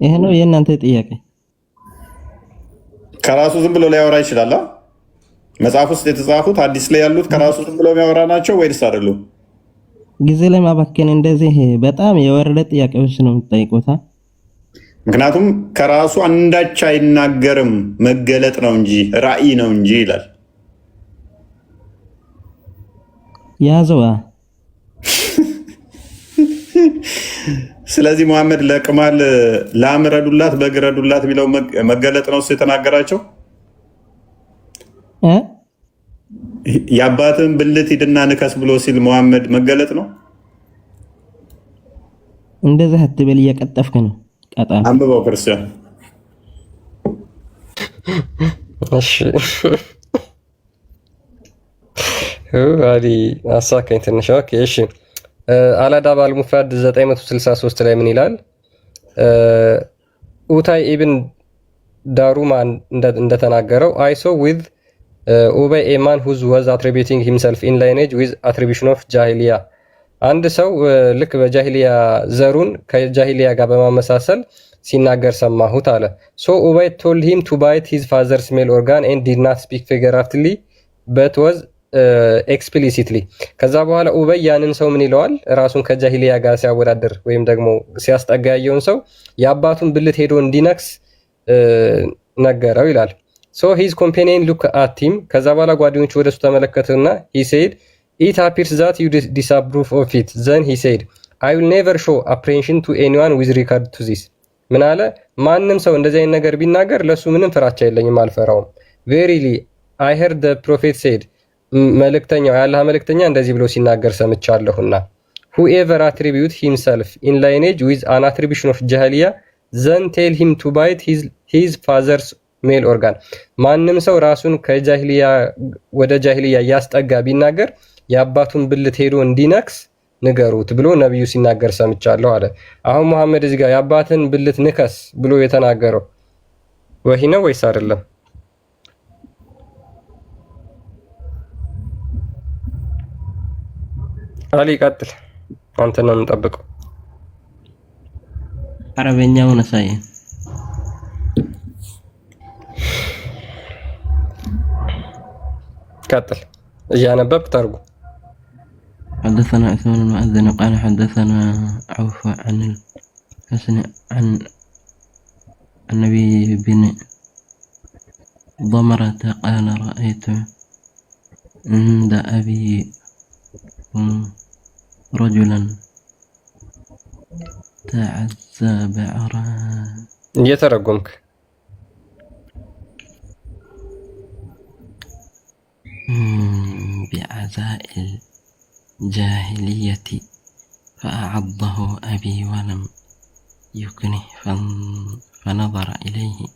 ይሄ ነው የእናንተ ጥያቄ? ከራሱ ዝም ብሎ ሊያወራ ይችላል? መጽሐፍ ውስጥ የተጻፉት አዲስ ላይ ያሉት ከራሱ ዝም ብሎ የሚያወራ ናቸው ወይስ አይደሉም? ጊዜ ላይ ማባከን እንደዚህ በጣም የወረደ ጥያቄዎች ነው የምትጠይቁት። ምክንያቱም ከራሱ አንዳች አይናገርም፣ መገለጥ ነው እንጂ ራእይ ነው እንጂ ይላል። ያዘዋ። ስለዚህ መሐመድ ለቅማል ላም ረዱላት በግ ረዱላት የሚለው መገለጥ ነው እሱ የተናገራቸው። የአባትን ብልት ሂድና ንከስ ብሎ ሲል መሐመድ መገለጥ ነው። እንደዚህ አትበል፣ እየቀጠፍክ ነው። ቀጣ አንብበው ክርስቲያን። እሺ አዲ አሳከኝ ትንሽ። ኦኬ እሺ አላዳብ አልሙፍራድ 963 ላይ ምን ይላል? ኡታይ ኢብን ዳሩማ እንደተናገረው አይ ሶ ዊዝ ኡበይ ኤ ማን ሁዝ ዋዝ አትሪቢዩቲንግ ሂምሰልፍ ኢን ላይኔጅ ዊዝ አትሪቢዩሽን ኦፍ ጃሂሊያ። አንድ ሰው ልክ በጃሂሊያ ዘሩን ከጃሂሊያ ጋር በማመሳሰል ሲናገር ሰማሁት አለ። ሶ ኡበይ ቶልድ ሂም ቱ ባይት ሂዝ ፋዘርስ ሜል ኦርጋን ኤንድ ዲድ ናት ስፒክ ፊገራቲቭሊ በት ዋዝ ኤክስፕሊሲትሊ። ከዛ በኋላ ኡበይ ያንን ሰው ምን ይለዋል? ራሱን ከጃሂሊያ ጋር ሲያወዳደር ወይም ደግሞ ሲያስጠጋ ያየውን ሰው የአባቱን ብልት ሄዶ እንዲነክስ ነገረው ይላል። ሶ ሂዝ ኮምፓኒየን ሉክ አት ሂም። ከዛ በኋላ ጓደኞቹ ወደሱ ተመለከቱና ሂ ሴድ ኢት አፒርስ ዛት ዩ ዲስአፕሩቭ ኦፍ ኢት ዘን ሂ ሴድ አይ ዊል ኔቨር ሾው አፕሬንሽን ቱ ኤኒዋን ዊዝ ሪጋርድ ቱ ዚስ። ምን አለ? ማንም ሰው እንደዚህ አይነት ነገር ቢናገር ለሱ ምንም ፍራቻ የለኝም፣ አልፈራውም። ቬሪሊ አይ ሄርድ ዘ ፕሮፌት ሴድ፣ መልእክተኛው የአላህ መልእክተኛ እንደዚህ ብሎ ሲናገር ሰምቻለሁና ሁኤቨር አትሪቢዩት ሂምሰልፍ ኢን ላይኔጅ ዊዝ አን አትሪቢሽን ኦፍ ጃሂሊያ ዘን ቴል ሂም ቱ ባይት ሂዝ ፋዘርስ ሜል ኦርጋን። ማንም ሰው ራሱን ከጃሂሊያ ወደ ጃሂሊያ እያስጠጋ ቢናገር የአባቱን ብልት ሄዶ እንዲነክስ ንገሩት ብሎ ነቢዩ ሲናገር ሰምቻለሁ አለ። አሁን መሐመድ እዚህ ጋር የአባትን ብልት ንከስ ብሎ የተናገረው ወሂ ነው ወይስ አይደለም? አሊ ቀጥል፣ አንተ ነው የምንጠብቀው። አረበኛውን አሳየን። ቀጥል እያነበብክ ተርጉም። حدثنا عثمان المؤذن قال حدثنا عوف عن الحسن عن النبي بن ضمرة قال رأيت عند أبي رجلا تعزى بعرا. እየተረጎምክ بعزاء الجاهلية فأعضه أبي ولم يكنه فنظر إليه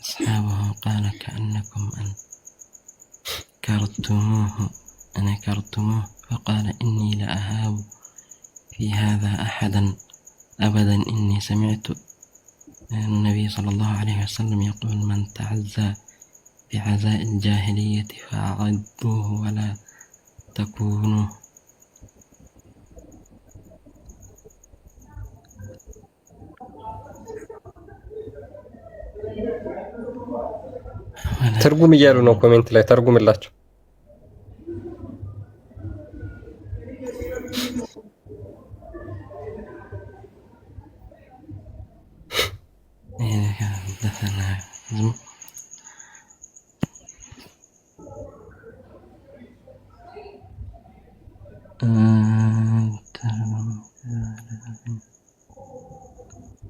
أصحابه قال كأنكم أنكرتموه فقال إني لأهاب في هذا أحدا أبدا إني سمعت النبي صلى الله عليه وسلم يقول من تعزى بعزاء الجاهلية فأعضوه ولا تكونوا ትርጉም እያሉ ነው ኮሜንት ላይ ተርጉምላቸው።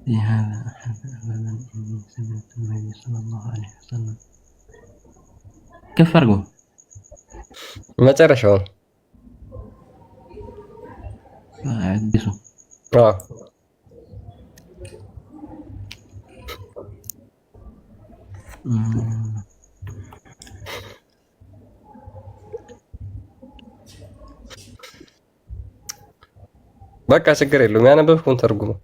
في هذا أحد أبدا إني سمعت النبي صلى الله عليه وسلم. كيف فرقه؟ መጨረሻውን አዲሱ በቃ ችግር የለውም። ያነበብኩን ተርጉመው።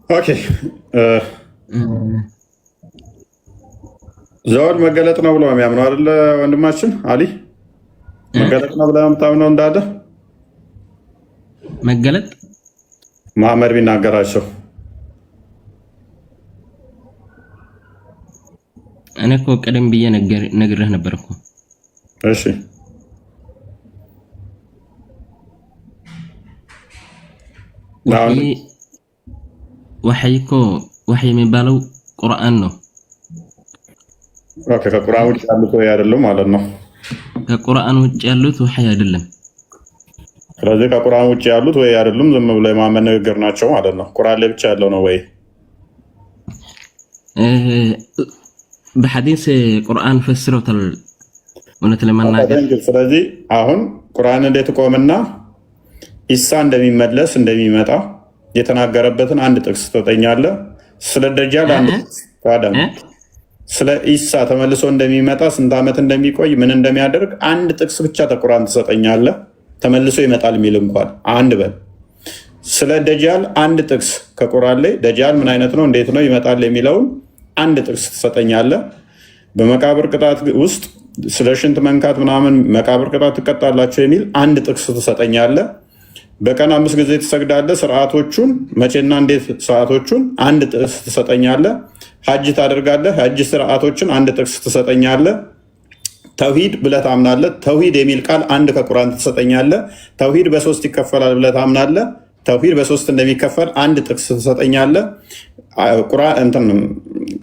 ኦኬ ዘወድ መገለጥ ነው ብሎ የሚያምነው አይደለ ወንድማችን አሊ? መገለጥ ነው ብለህ የምታምነው እንዳለ መገለጥ መሐመድ ቢናገራቸው እኔ እኮ ቀደም ብዬ ነግሬህ ነበር እኮ። እሺ ወሕይ እኮ ወሕይ የሚባለው ቁርአን ነው። ኦኬ ከቁርአን ውጭ ያሉት ወይ አይደለም ማለት ነው። ከቁርአን ውጭ ያሉት ወሕይ አይደለም። ስለዚህ ከቁርአን ውጭ ያሉት ወይ አይደለም ዝም ብሎ የማመን ንግግር ናቸው ማለት ነው። ቁርአን ላይ ብቻ ያለው ነው ወይ? በሐዲስ ቁርአን ፈስረውታል እውነት ለመናገር። ስለዚህ አሁን ቁርአን እንዴት ቆምና ኢሳ እንደሚመለስ እንደሚመጣ የተናገረበትን አንድ ጥቅስ ትሰጠኛለህ። ስለ ደጃል አንድ ጥቅስ ስለ ኢሳ ተመልሶ እንደሚመጣ ስንት ዓመት እንደሚቆይ ምን እንደሚያደርግ አንድ ጥቅስ ብቻ ከቁርአን ትሰጠኛለህ። ተመልሶ ይመጣል የሚል እንኳን አንድ በል። ስለ ደጃል አንድ ጥቅስ ከቁርአን ላይ ደጃል ምን አይነት ነው እንዴት ነው ይመጣል የሚለውን አንድ ጥቅስ ትሰጠኛለህ። በመቃብር ቅጣት ውስጥ ስለ ሽንት መንካት ምናምን መቃብር ቅጣት ትቀጣላቸው የሚል አንድ ጥቅስ ትሰጠኛለህ። በቀን 5 ጊዜ ትሰግዳለህ። ስርዓቶቹን መቼና እንዴት ሰዓቶቹን አንድ ጥቅስ ትሰጠኛለህ። ሀጅ ታደርጋለህ። ሀጅ ስርዓቶችን አንድ ጥቅስ ትሰጠኛለህ። ተውሂድ ብለህ ታምናለህ። ተውሂድ የሚል ቃል አንድ ከቁርአን ትሰጠኛለህ። ተውሂድ በ3 ይከፈላል ብለህ ታምናለህ። ተውሂድ በ3 እንደሚከፈል አንድ ጥቅስ ትሰጠኛለህ።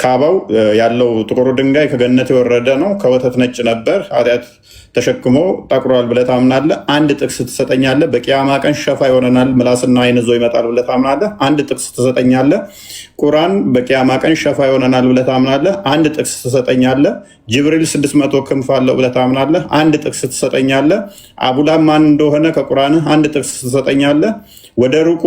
ካባው ያለው ጥቁሩ ድንጋይ ከገነት የወረደ ነው፣ ከወተት ነጭ ነበር፣ ኃጢአት ተሸክሞ ጠቁሯል ብለህ ታምናለህ። አንድ ጥቅስ ትሰጠኛለህ። በቂያማ ቀን ሸፋ ይሆነናል፣ ምላስና አይን ይዞ ይመጣል ብለህ ታምናለህ። አንድ ጥቅስ ትሰጠኛለህ። ቁርአን በቂያማ ቀን ሸፋ ይሆነናል ብለህ ታምናለህ። አንድ ጥቅስ ትሰጠኛለህ። ጅብሪል 600 ክንፍ አለው ብለህ ታምናለህ። አንድ ጥቅስ ትሰጠኛለህ። አቡላብ ማን እንደሆነ ከቁርአንህ አንድ ጥቅስ ትሰጠኛለህ። ወደ ሩቁ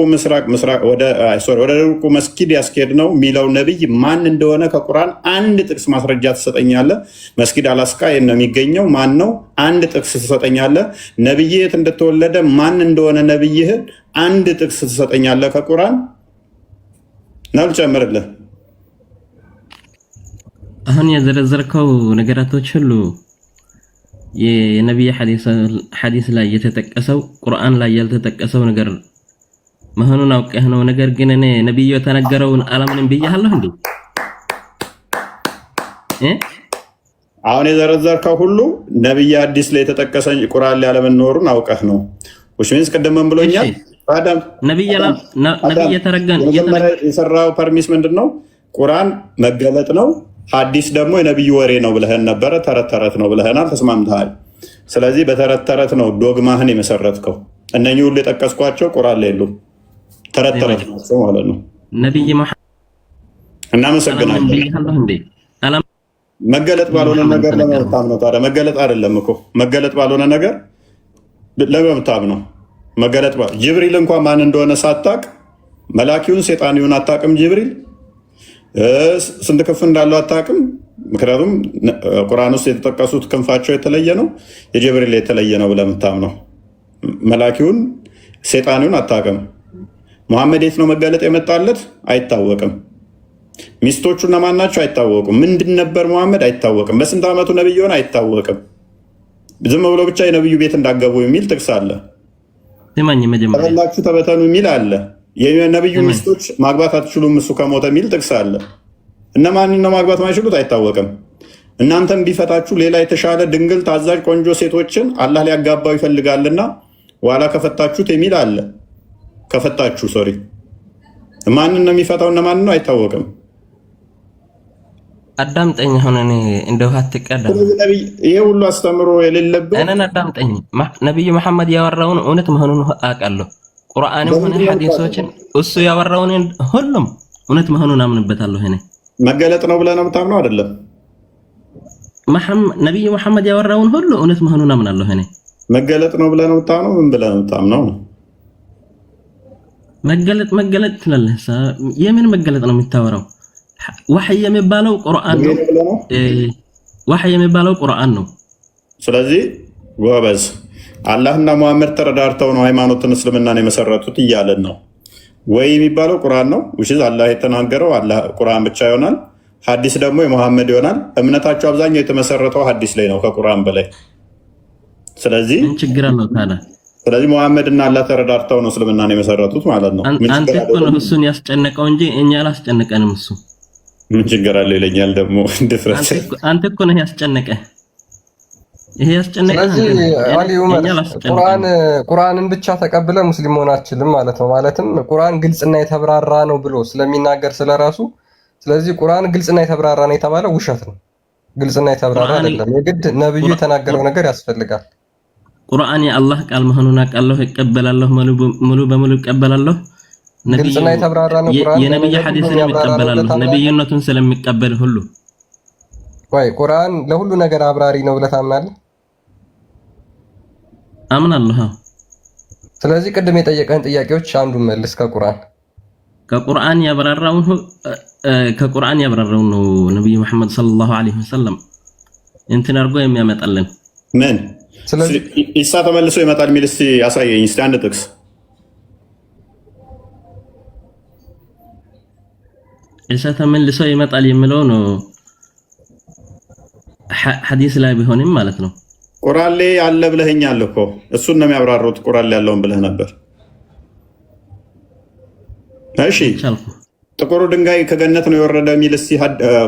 ወደ ሩቁ መስጊድ ያስኬድ ነው የሚለው ነቢይ ማን እንደሆነ ከቁርአን አንድ ጥቅስ ማስረጃ ትሰጠኛለህ። መስጊድ አላስካ ነው የሚገኘው ማን ነው? አንድ ጥቅስ ትሰጠኛለህ። ነቢይ የት እንደተወለደ ማን እንደሆነ ነቢይህን አንድ ጥቅስ ትሰጠኛለህ ከቁርአን ነው። ልጨምርልህ። አሁን የዘረዘርከው ነገራቶች ሁሉ የነቢይ ሐዲስ ላይ የተጠቀሰው ቁርአን ላይ ያልተጠቀሰው ነገር መሆኑን አውቀህ ነው። ነገር ግን እኔ ነብዩ የተነገረውን አላምንም ብያለሁ እንዴ? አሁን የዘረዘርከው ሁሉ ነብይ ሐዲስ ላይ የተጠቀሰ ቁርአን ላይ ያለመኖሩን አውቀህ ነው። ወሽሚንስ ቀደም ብሎኛል። አዳም ነብይ የተረገን የሰራው ፐርሚስ ምንድነው? ቁርአን መገለጥ ነው፣ ሐዲስ ደግሞ የነብዩ ወሬ ነው ብለህን ነበረ። ተረት ተረት ነው ብለህናል፣ ተስማምተሃል። ስለዚህ በተረት ተረት ነው ዶግማህን የመሰረትከው። እነኚህ ሁሉ የጠቀስኳቸው ቁርአን ላይ የሉም፣ ተረት ተረት ናቸው ማለት ነው። ነብይ መሐመድ እናመሰግናለን። መገለጥ ባልሆነ ነገር ለመብታም ነው። ታዲያ መገለጥ አይደለም እኮ መገለጥ ባልሆነ ነገር ለመብታም ነው። መገለጥ ጅብሪል እንኳን ማን እንደሆነ ሳታቅ መላኪውን ሴጣኒውን አታቅም። ጅብሪል ስንት ክንፍ እንዳለው አታቅም። ምክንያቱም ቁርአን ውስጥ የተጠቀሱት ክንፋቸው የተለየ ነው፣ የጅብሪል የተለየ ነው ብለህ የምታምነው። መላኪውን ሴጣኒውን አታቅም። ሙሐመድ የት ነው መገለጥ የመጣለት? አይታወቅም። ሚስቶቹ እነማን ናቸው? አይታወቁም። ምንድን ነበር ሙሐመድ? አይታወቅም። በስንት ዓመቱ ነብይ ሆነ? አይታወቅም። ዝም ብሎ ብቻ የነብዩ ቤት እንዳገቡ የሚል ጥቅስ አለ። ተበላችሁ ተበተኑ የሚል አለ። የነብዩ ሚስቶች ማግባት አትችሉም እሱ ከሞተ የሚል ጥቅስ አለ። እነማንን ነው ማግባት ማይችሉት? አይታወቅም። እናንተም ቢፈታችሁ ሌላ የተሻለ ድንግል ታዛዥ ቆንጆ ሴቶችን አላህ ሊያጋባው ይፈልጋልና ዋላ ከፈታችሁት የሚል አለ። ከፈታችሁ ሶሪ ማንን ነው የሚፈታው? እነማንን ነው? አይታወቅም። አዳምጠኝ። አሁን እኔ እንደው አትቀደም። ይሄ ሁሉ አስተምሮ የሌለበት እኔን አዳምጠኝ። ነብዩ መሐመድ ያወራውን እውነት መሆኑን አውቃለሁ። ቁርአንም ሆነ ሐዲሶችን እሱ ያወራውን ሁሉም እውነት መሆኑን አምንበታለሁ። እኔ መገለጥ ነው ብለህ ነው የምታምነው? አይደለም። ነብዩ መሐመድ ያወራውን ሁሉ እውነት መሆኑን አምናለሁ። እኔ መገለጥ ነው ብለህ ነው የምታምነው? ምን ብለህ ነው የምታምነው? መገለጥ ትላለህ። የምን መገለጥ ነው የምታወራው? ወህይ የሚባለው ቁርአን ነው። ወህይ የሚባለው ቁርአን ነው። ስለዚህ ጎበዝ፣ አላህና ሙሐመድ ተረዳርተው ነው ሃይማኖትን እስልምናን የመሰረቱት እያለን ነው። ወይ የሚባለው ቁርአን ነው ውሽዝ አላህ የተናገረው አላህ ቁርአን ብቻ ይሆናል። ሐዲስ ደግሞ የመሐመድ ይሆናል። እምነታቸው አብዛኛው የተመሰረተው ሐዲስ ላይ ነው ከቁርአን በላይ። ስለዚህ ችግር አለው ታዲያ። ስለዚህ መሐመድ እና አላህ ተረዳርተው ነው እስልምናን የመሰረቱት ማለት ነው። አንተ እኮ ነው እሱን ያስጨነቀው እንጂ እኛ አላስጨነቀንም። እሱ ምን ችግር አለ ይለኛል ደግሞ ድፍረት። አንተ እኮ ነው ያስጨነቀ። ይሄ ያስጨነቀ ቁርአንን ብቻ ተቀብለ ሙስሊም መሆን አትችልም ማለት ነው። ማለትም ቁርአን ግልጽና የተብራራ ነው ብሎ ስለሚናገር ስለራሱ። ስለዚህ ቁርአን ግልጽና የተብራራ ነው የተባለው ውሸት ነው። ግልጽና የተብራራ አይደለም። የግድ ነብዩ የተናገረው ነገር ያስፈልጋል። ቁርአን የአላህ ቃል መሆኑን አውቃለሁ፣ እቀበላለሁ፣ ሙሉ በሙሉ እቀበላለሁ። ግልጽና የተብራራ ነው ቁርአን። የነብዩ ሐዲስን እቀበላለሁ ነብዩነቱን ስለሚቀበል ሁሉ። ወይ ቁርአን ለሁሉ ነገር አብራሪ ነው ብለህ ታምናለህ? አምናለሁ። ስለዚህ ቅድም የጠየቀን ጥያቄዎች አንዱን መልስ ከቁርአን ያብራራውን ነው ነብዩ መሐመድ ሰለላሁ ዐለይሂ ወሰለም እንትን አድርጎ የሚያመጣልን ምን። ስለዚህ ኢሳ ተመልሶ ይመጣል የሚል እስቲ ያሳየኝ እስቲ አንድ ጥቅስ። ኢሳ ተመልሶ ይመጣል የሚለው ነው ሐዲስ ላይ ቢሆንም ማለት ነው። ቁርአን ላይ አለ ብለኸኛል እኮ እሱን ነው የሚያብራሩት። ቁርአን ላይ ያለውን ብለህ ነበር። እሺ ጥቁሩ ድንጋይ ከገነት ነው የወረደ የሚል እስቲ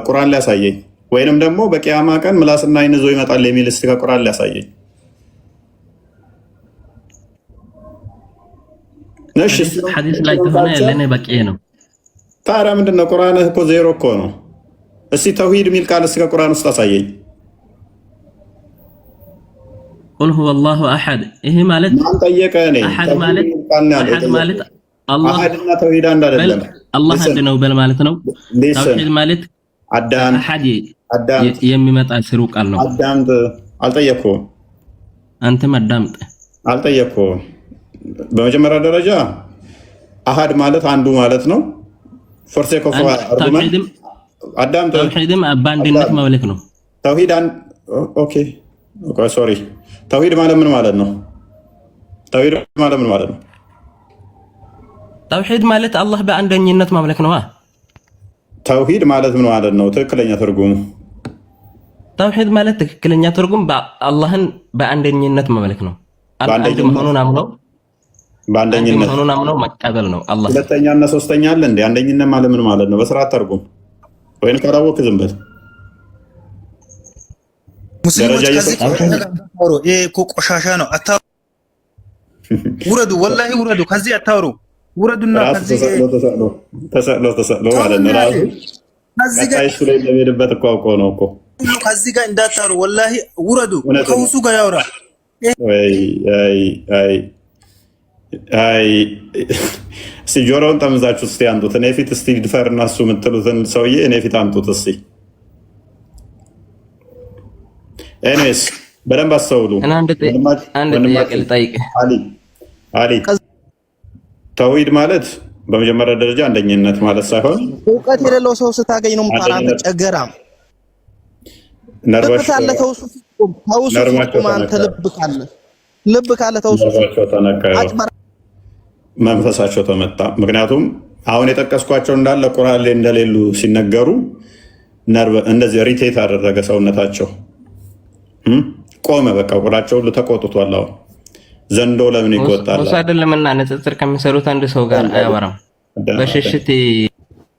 ቁርአን ላይ ያሳየኝ። ወይንም ደግሞ በቂያማ ቀን ምላስና ዓይን ይዞ ይመጣል የሚል እስቲ ከቁርአን ላይ ያሳየኝ። እሺ ሐዲስ ላይ ከሆነ ለኔ በቂ ነው። ታዲያ ምንድነው? ቁርአንህ እኮ ዜሮ እኮ ነው። እስቲ ተውሂድ የሚል ቃል እስቲ ከቁርአን ውስጥ አሳየኝ። ቁል ሁወ አላሁ አሐድ። ይሄ ማለት ማን ጠየቀ? እኔ አሐድ ማለት አላህ አሐድና ተውሂድ አንድ አይደለም። አላህ አንድ ነው በል ማለት ነው። ተውሂድ ማለት አሐድ የሚመጣ ስሩ ቃል ነው። አዳምጥ። አልጠየቅኩም። አንተም አዳምጥ። አልጠየቅኩም። በመጀመሪያ ደረጃ አሐድ ማለት አንዱ ማለት ነው። ፎርሴ ኮፍ አርጉመንት አዳምጥ። ተውሂድም በአንድነት ማለት ነው። ተውሂድ ኦኬ ሶሪ። ተውሂድ ማለት ምን ማለት ነው? ተውሂድ ማለት ምን ማለት ነው? ተውሂድ ማለት አላህ በአንደኝነት ማምለክ ነው። ተውሂድ ማለት ምን ማለት ነው? ትክክለኛ ትርጉሙ ተውሂድ ማለት ትክክለኛ ትርጉም አላህን በአንደኝነት ማምለክ ነው። አንድ መሆኑን አምነው መቀበል ነው። አላህ ሁለተኛና ሶስተኛ አለ እንዴ? አንደኝነት ማለት ምን ማለት ነው? በስርዓት ተርጉም። ወይን ካላወቅ ዝም በል። ሙስሊሞች ከዚህ ይሄ እኮ ቆሻሻ ነው። ውረዱ፣ ወላሂ ውረዱ። ከዚህ አታውሩ። ውረዱና ከዚህ ተሰቅሎ ማለት ነው። ራሱ ከዚህ ላይ እንደሚሄድበት እኮ አውቆ ነው እኮ። ከዚህ ጋር እንዳታሩ፣ ወላሂ ውረዱ። ከውሱ ጋር ያውራ። እስቲ ጆሮውን ጠምዛችሁ እስቲ አንጡት። እኔ ፊት እስቲ ድፈር እና እሱ የምትሉትን ሰውዬ እኔ ፊት አንጡት እስቲ። ኤኒዌይስ በደንብ አስተውሉ። አንድ ጥያቄ ልጠይቅህ አሊ። ተውሂድ ማለት በመጀመሪያ ደረጃ አንደኝነት ማለት ሳይሆን እውቀት የሌለው ሰው ስታገኝ ነው የምታራም ጨገራም ነርባሽ ካለ ተውሱ አንተ ልብ ካለ ተውሱ መንፈሳቸው ተመታ። ምክንያቱም አሁን የጠቀስኳቸው እንዳለ ቁርአን ላይ እንደሌሉ ሲነገሩ እንደዚህ ሪቴት አደረገ ሰውነታቸው ቆመ። በቃ ቁራቸው ሁሉ ተቆጥቷል። አሁን ዘንዶ ለምን ይቆጣል? እሱ አይደለምና ንጽጽር ከሚሰሩት አንድ ሰው ጋር አያወራም። በሽሽት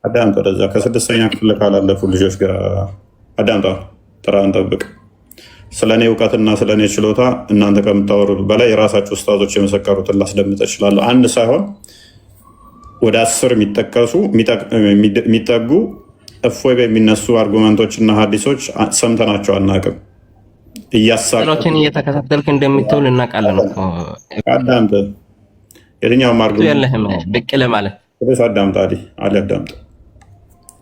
አዳምጥ። ወደዛ ከስድስተኛ ክፍል ካላለፉ ልጆች ጋር አዳምጣ። ጥራን ጠብቅ። ስለኔ እውቀትና ስለኔ ችሎታ እናንተ ከምታወሩት በላይ የራሳችሁ ኡስታዞች የመሰከሩትን ላስደምጥ እችላለሁ። አንድ ሳይሆን ወደ 10 የሚጠቀሱ የሚጠጉ እፎይ በሚነሱ አርጉመንቶችና ሀዲሶች ሰምተናቸው አናውቅም። እያሳቀችን እየተከታተልክ እንደምትውል እናውቃለን እኮ። አዳምጥ። የትኛውም አርጉመንት የለህም ብቅ ለማለት አዳምጥ።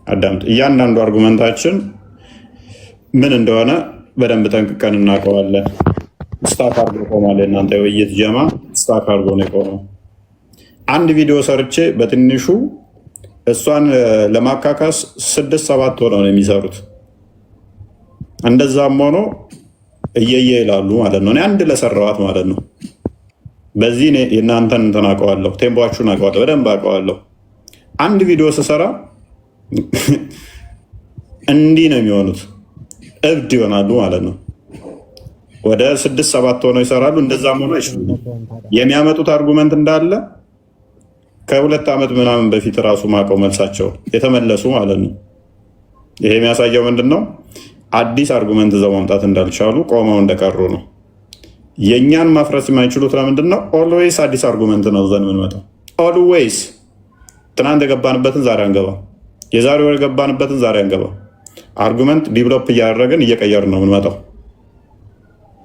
አዳምጥ። እያንዳንዱ አርጉመንታችን ምን እንደሆነ በደንብ ጠንቅቀን እናውቀዋለን። ስታክ አርጎ ቆሟል። እናንተ የውይይት ጀማ ስታክ አርጎ ነው የቆመው። አንድ ቪዲዮ ሰርቼ በትንሹ እሷን ለማካካስ 6-7 ሆነው ነው የሚሰሩት። እንደዛም ሆኖ እየየ ይላሉ ማለት ነው። እኔ አንድ ለሰራዋት ማለት ነው። በዚህ የእናንተን እንትን አውቀዋለሁ፣ ቴምፖአችሁን አውቀዋለሁ፣ በደንብ አውቀዋለሁ። አንድ ቪዲዮ ስሰራ እንዲህ ነው የሚሆኑት፣ እብድ ይሆናሉ ማለት ነው። ወደ 6-7 ሆነው ይሰራሉ። እንደዛም ሆኖ አይችሉም። የሚያመጡት አርጉመንት እንዳለ ከ2 ዓመት ምናምን በፊት ራሱ ማቀው መልሳቸው የተመለሱ ማለት ነው። ይሄ የሚያሳየው ምንድን ነው? አዲስ አርጉመንት ይዘው ማምጣት እንዳልቻሉ ቆመው እንደቀሩ ነው። የእኛን ማፍረስ የማይችሉት ለምንድን ነው? ኦልዌይስ አዲስ አርጉመንት ነው ዘን የምንመጣው። ኦልዌይስ ትናንት የገባንበትን ዛሬ አንገባ፣ የዛሬ ወር የገባንበትን ዛሬ አንገባ። አርጉመንት ዲቨሎፕ እያደረግን እየቀየርን ነው የምንመጣው።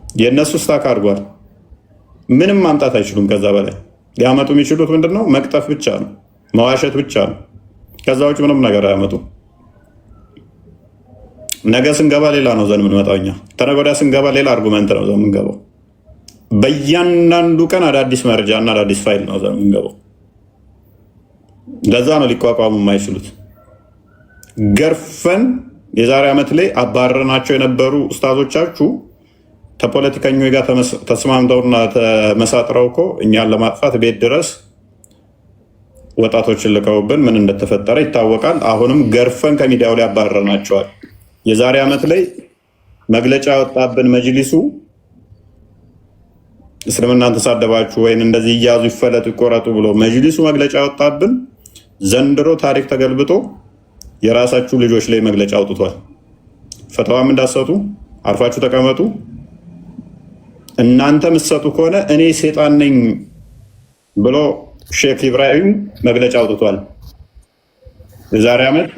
የእነሱ ስታክ አድርጓል። ምንም ማምጣት አይችሉም። ከዛ በላይ ሊያመጡ የሚችሉት ምንድን ነው? መቅጠፍ ብቻ ነው፣ መዋሸት ብቻ ነው። ከዛ ውጭ ምንም ነገር አያመጡ። ነገ ስንገባ ሌላ ነው ዘን የምንመጣው እኛ። ተነገ ወዲያ ስንገባ ሌላ አርጉመንት ነው ዘን የምንገባው። በእያንዳንዱ ቀን አዳዲስ መረጃ እና አዳዲስ ፋይል ነው ዘን የምንገባው። ለዛ ነው ሊቋቋሙ የማይችሉት። ገርፈን የዛሬ ዓመት ላይ አባረናቸው የነበሩ ኡስታዞቻችሁ ከፖለቲከኞች ጋር ተስማምተውና ተመሳጥረው እኮ እኛን ለማጥፋት ቤት ድረስ ወጣቶችን ልከውብን ምን እንደተፈጠረ ይታወቃል። አሁንም ገርፈን ከሚዲያው ላይ አባረናቸዋል። የዛሬ ዓመት ላይ መግለጫ ወጣብን መጅሊሱ እስልምናን ተሳደባችሁ ወይም እንደዚህ እያዙ ይፈለጡ ይቆረጡ ብሎ መጅሊሱ መግለጫ ወጣብን። ዘንድሮ ታሪክ ተገልብጦ የራሳችሁ ልጆች ላይ መግለጫ አውጥቷል። ፈተዋም እንዳሰጡ አርፋችሁ ተቀመጡ፣ እናንተ የምትሰጡ ከሆነ እኔ ሴጣን ነኝ ብሎ ሼክ ኢብራሂም መግለጫ አውጥቷል። የዛሬ ዓመት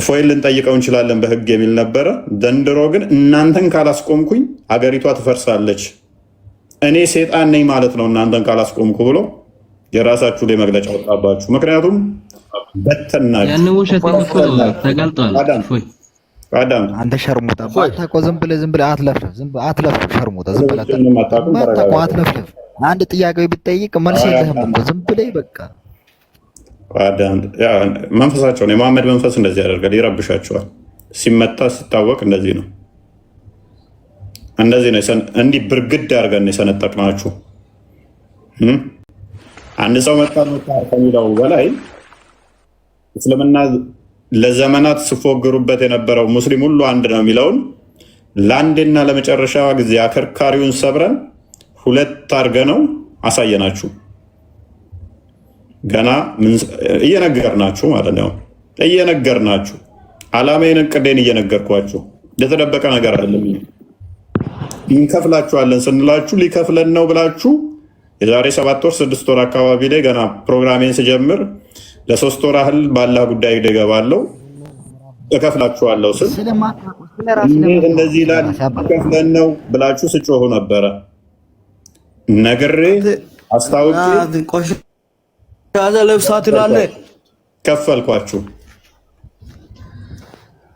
ፎይል ልንጠይቀው እንችላለን በህግ የሚል ነበረ። ዘንድሮ ግን እናንተን ካላስቆምኩኝ አገሪቷ ትፈርሳለች፣ እኔ ሴጣን ነኝ ማለት ነው እናንተን ካላስቆምኩ ብሎ የራሳችሁ ላይ መግለጫ ወጣባችሁ። ምክንያቱም በተናችሁ ያን ውሸት ተጋልጧል። አዳም አንተ ሸርሙጣ ባታውቀው ዝም ብለህ አትለፍልፍ። ሸርሙጣ ዝም ብለህ አትለፍልፍ። አንድ ጥያቄ ብትጠይቅ መልስ የለህም እኮ ዝም ብለህ በቃ። አዳም መንፈሳቸው ነው። የመሐመድ መንፈስ እንደዚህ ያደርጋል፣ ይረብሻቸዋል። ሲመታ ሲታወቅ እንደዚህ ነው። እንደዚህ ነው። እንዲህ ብርግድ አድርገን የሰነጠቅናችሁ። አንድ ሰው መጣ ከሚለው በላይ እስልምና ለዘመናት ስፎግሩበት የነበረው ሙስሊም ሁሉ አንድ ነው የሚለውን ለአንድና ለመጨረሻ ጊዜ አከርካሪውን ሰብረን 2 አድርገነው አሳየናችሁ። ገና እየነገርናችሁ ማለት ነው። እየነገርናችሁ ዓላማዬን እቅዴን እየነገርኳችሁ። የተደበቀ ነገር አይደለም። እንከፍላችኋለን ስንላችሁ ሊከፍለን ነው ብላችሁ የዛሬ 7 ወር 6 ወር አካባቢ ላይ ገና ፕሮግራሜን ስጀምር ለ3 ወር ያህል ባላ ጉዳይ ደገባለሁ እከፍላችኋለሁ ስል እንደዚህ ይላል ከፍለን ነው ብላችሁ ስጮሁ ነበረ። ነግሬ አስታውቂ ከፈልኳችሁ።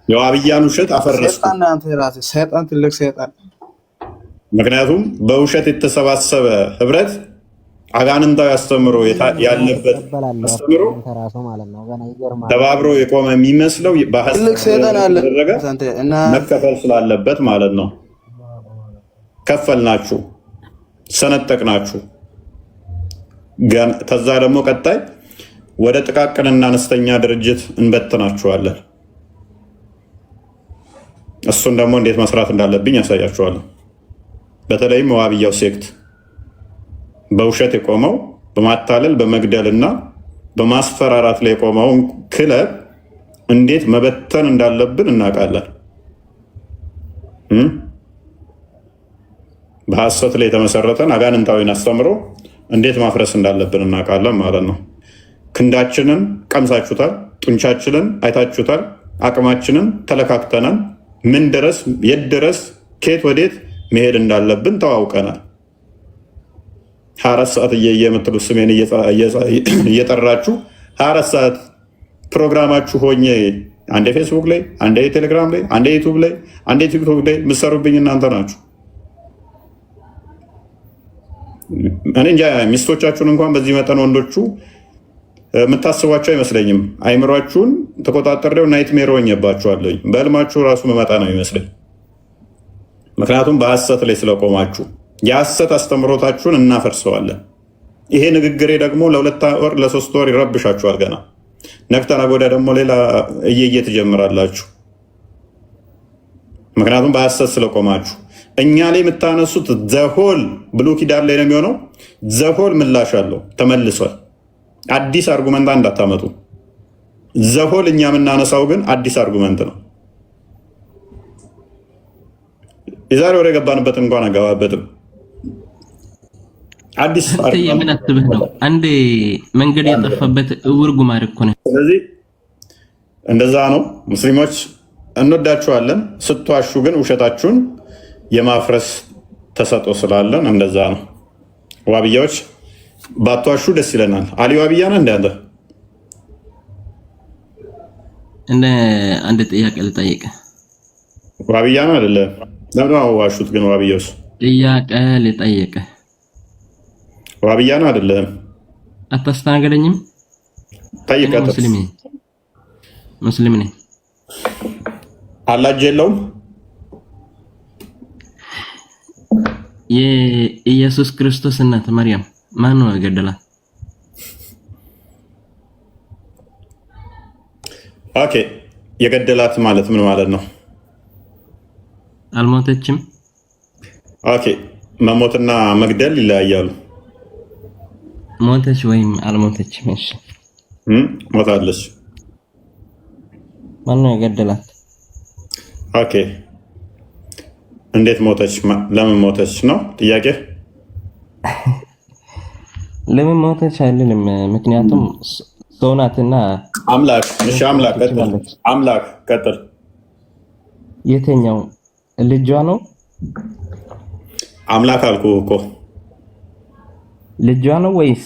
የዋብያን ውሸት አፈረስኩ። ምክንያቱም በውሸት የተሰባሰበ ህብረት አጋንንታዊ አስተምሮ ያለበት አስተምሮ ተባብሮ የቆመ የሚመስለው በሐሰተደረገ መከፈል ስላለበት ማለት ነው። ከፈልናችሁ፣ ሰነጠቅናችሁ። ከዛ ደግሞ ቀጣይ ወደ ጥቃቅንና አነስተኛ ድርጅት እንበትናችኋለን። እሱን ደግሞ እንዴት መስራት እንዳለብኝ ያሳያችኋለሁ። በተለይም ዋብያው ሴክት በውሸት የቆመው በማታለል በመግደልና በማስፈራራት ላይ የቆመውን ክለብ እንዴት መበተን እንዳለብን እናውቃለን። በሐሰት ላይ የተመሰረተን አጋንንታዊን አስተምሮ እንዴት ማፍረስ እንዳለብን እናውቃለን ማለት ነው። ክንዳችንን ቀምሳችሁታል፣ ጡንቻችንን አይታችሁታል፣ አቅማችንን ተለካክተናል። ምን ድረስ የት ድረስ ከየት ወዴት መሄድ እንዳለብን ተዋውቀናል። 24 ሰዓት የምትሉ ስሜን እየጠራችሁ 24 ሰዓት ፕሮግራማችሁ ሆኜ አንዴ ፌስቡክ ላይ፣ አንዴ ቴሌግራም ላይ፣ አንዴ ዩቱብ ላይ፣ አንዴ ቲክቶክ ላይ የምትሰሩብኝ እናንተ ናችሁ። እኔ እንጃ ሚስቶቻችሁን እንኳን በዚህ መጠን ወንዶቹ የምታስቧቸው አይመስለኝም። አይምሯችሁን ተቆጣጠሬው ናይትሜር ሆኜባችኋለሁ። በህልማችሁ ራሱ መመጣ ነው ይመስለኝ። ምክንያቱም በሐሰት ላይ ስለቆማችሁ የሐሰት አስተምሮታችሁን እናፈርሰዋለን። ይሄ ንግግሬ ደግሞ ለ2 ወር ለ3 ወር ይረብሻችኋል። ገና ነክተና ጎዳ ደግሞ ሌላ እየየ ትጀምራላችሁ። ምክንያቱም በሐሰት ስለቆማችሁ እኛ ላይ የምታነሱት ዘሆል ብሉይ ኪዳን ላይ ነው የሚሆነው። ዘሆል ምላሽ አለው ተመልሷል። አዲስ አርጉመንት እንዳታመጡ። ዘሆል እኛ የምናነሳው ግን አዲስ አርጉመንት ነው። የዛሬ ወደ ገባንበት እንኳን አገባበትም አዲስ የምን አትብህ ነው አንዴ መንገድ ያጠፋበት እውር ጉማሬ እኮ ነው። ስለዚህ እንደዛ ነው። ሙስሊሞች እንወዳችኋለን። ስትዋሹ ግን ውሸታችሁን የማፍረስ ተሰጥኦ ስላለን እንደዛ ነው። ዋብያዎች ባትዋሹ ደስ ይለናል። አሊ ዋብያ ነህ እንደ አንተ? እንደ አንድ ጥያቄ ልጠይቅ። ዋብያ ነው አይደለ? ለምን ዋሹት ግን ዋብያዎች? ጥያቄ ልጠይቅ። ዋብያ ነው አይደለ? አታስተናገደኝም? ጠይቀህ ሙስሊም ነኝ። አላጅ የለውም። የኢየሱስ ክርስቶስ እናት ማርያም ማን ነው የገደላት? ኦኬ፣ የገደላት ማለት ምን ማለት ነው? አልሞተችም። ኦኬ፣ መሞትና መግደል ይለያያሉ። ሞተች ወይም አልሞተችም? እሺ፣ ሞታለች። ማን ነው የገደላት? ኦኬ፣ እንዴት ሞተች? ለምን ሞተች ነው ጥያቄ? ለምን ሞተች አይደለም። ምክንያቱም ሰው ናትና አምላክ። እሺ፣ አምላክ ቀጥል። የተኛው ልጇ ነው? አምላክ አልኩህ እኮ። ልጇ ነው ወይስ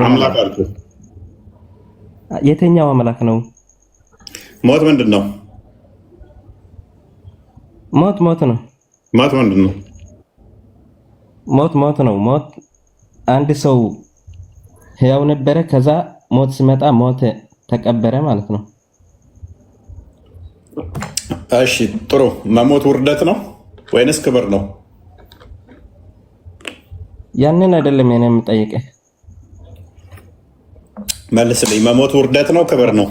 አምላክ አልኩህ? የተኛው አምላክ ነው? ሞት ምንድን ነው? ሞት ነው። ሞት ምንድን ነው? ሞት ነው። ሞት አንድ ሰው ሕያው ነበረ፣ ከዛ ሞት ሲመጣ ሞት ተቀበረ ማለት ነው። እሺ ጥሩ። መሞት ውርደት ነው ወይንስ ክብር ነው? ያንን አይደለም የኔ የምጠይቀህ። መልስልኝ። መሞት ውርደት ነው ክብር ነው?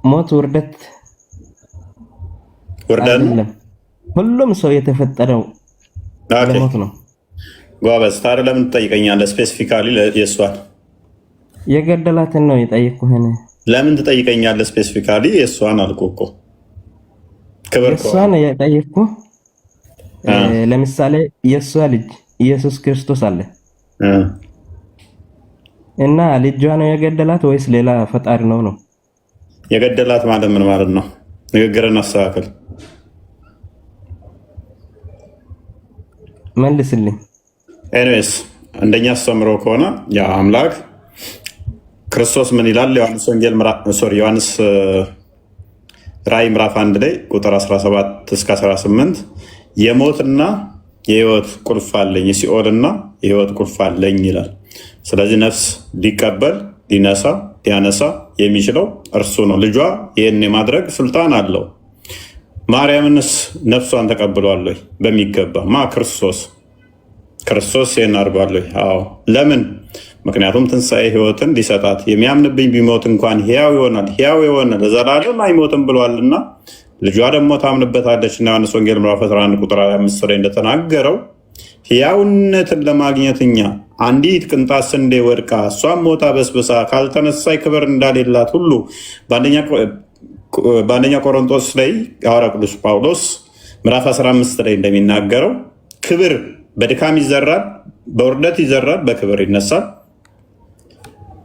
ሞት ውርደት አይደለም። ሁሉም ሰው የተፈጠረው ለሞት ነው። ጎበዝ። ታዲያ ለምን ትጠይቀኛለህ? ስፔሲፊካሊ የእሷን የገደላትን ነው የጠየቅኩህ። ለምን ትጠይቀኛለህ? ስፔሲፊካሊ የእሷን አልኩህ እኮ። ክብር እሷን የጠየቅኩህ ለምሳሌ የእሷ ልጅ ኢየሱስ ክርስቶስ አለ እና ልጇ ነው የገደላት ወይስ ሌላ ፈጣሪ ነው? የገደላት ማለት ምን ማለት ነው? ንግግርን አስተካክል። መልስልኝ። ኤኒዌይስ እንደኛ አስተምሮ ከሆነ ያ አምላክ ክርስቶስ ምን ይላል? ዮሐንስ ራእይ ምዕራፍ 1 ላይ ቁጥር 17 እስከ 18 የሞትና የህይወት ቁልፍ አለኝ፣ የሲኦልና የህይወት ቁልፍ አለኝ ይላል። ስለዚህ ነፍስ ሊቀበል ሊያነሳ የሚችለው እርሱ ነው። ልጇ ይህን የማድረግ ስልጣን አለው። ማርያምንስ ነፍሷን ተቀብሏል ወይ? በሚገባ ክርስቶስ ይህን አድርጓል ወይ? አዎ። ለምን? ምክንያቱም ትንሣኤ ህይወትን ሊሰጣት የሚያምንብኝ ቢሞት እንኳን ሕያው ይሆናል፣ ሕያው የሆነ ለዘላለም አይሞትም ብሏልና ልጇ ደግሞ ታምንበታለች እና ዮሐንስ ወንጌል ምዕራፍ 11 ቁጥር 25 ላይ እንደተናገረው ሕያውነትን ለማግኘት እኛ አንዲት ቅንጣት ስንዴ ወድቃ እሷም ሞታ በስብሳ ካልተነሳይ ክብር እንዳሌላት ሁሉ በአንደኛ ቆሮንቶስ ላይ ሐዋርያው ቅዱስ ጳውሎስ ምዕራፍ 15 ላይ እንደሚናገረው ክብር በድካም ይዘራል፣ በውርደት ይዘራል፣ በክብር ይነሳል።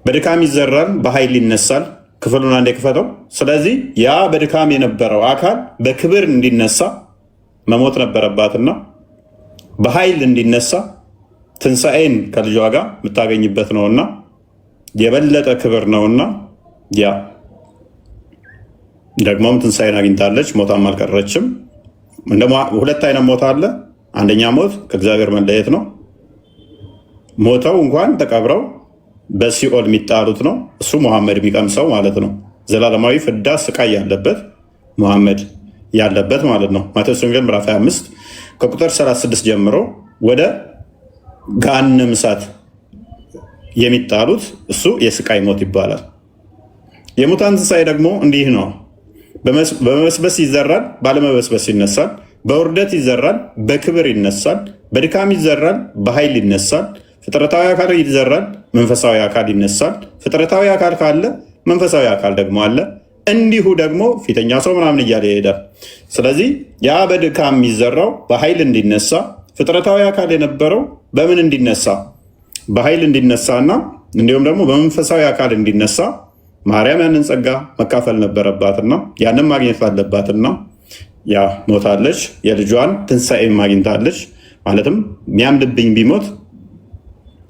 በድካም ይዘራል፣ በኃይል ይነሳል። ክፍሉን አንዴ ክፈተው። ስለዚህ ያ በድካም የነበረው አካል በክብር እንዲነሳ መሞት ነበረባትና በኃይል እንዲነሳ ትንሣኤን ከልጇ ጋር የምታገኝበት ነውና የበለጠ ክብር ነውና ያ ደግሞም ትንሣኤን አግኝታለች፣ ሞታም አልቀረችም። ሁለት አይነት ሞት አለ። አንደኛ ሞት ከእግዚአብሔር መለየት ነው። ሞተው እንኳን ተቀብረው በሲኦል የሚጣሉት ነው። እሱ ሙሐመድ የሚቀምሰው ማለት ነው። ዘላለማዊ ፍዳ ስቃይ ያለበት ሙሐመድ ያለበት ማለት ነው። ማቴዎስ ወንጌል ምዕራፍ 25 ከቁጥር 36 ጀምሮ ወደ ገሃነመ እሳት የሚጣሉት እሱ የስቃይ ሞት ይባላል። የሙታን ትንሣኤ ደግሞ እንዲህ ነው። በመበስበስ ይዘራል፣ ባለመበስበስ ይነሳል። በውርደት ይዘራል፣ በክብር ይነሳል። በድካም ይዘራል፣ በኃይል ይነሳል። ፍጥረታዊ አካል ይዘራል፣ መንፈሳዊ አካል ይነሳል። ፍጥረታዊ አካል ካለ መንፈሳዊ አካል ደግሞ አለ። እንዲሁ ደግሞ ፊተኛ ሰው ምናምን እያለ ይሄዳል። ስለዚህ ያ በድካም የሚዘራው በኃይል እንዲነሳ፣ ፍጥረታዊ አካል የነበረው በምን እንዲነሳ? በኃይል እንዲነሳና እንዲሁም ደግሞ በመንፈሳዊ አካል እንዲነሳ ማርያም ያንን ጸጋ መካፈል ነበረባትና ያንን ማግኘት አለባትና ያ ሞታለች። የልጇን ትንሣኤ ማግኝታለች። ማለትም የሚያምንብኝ ቢሞት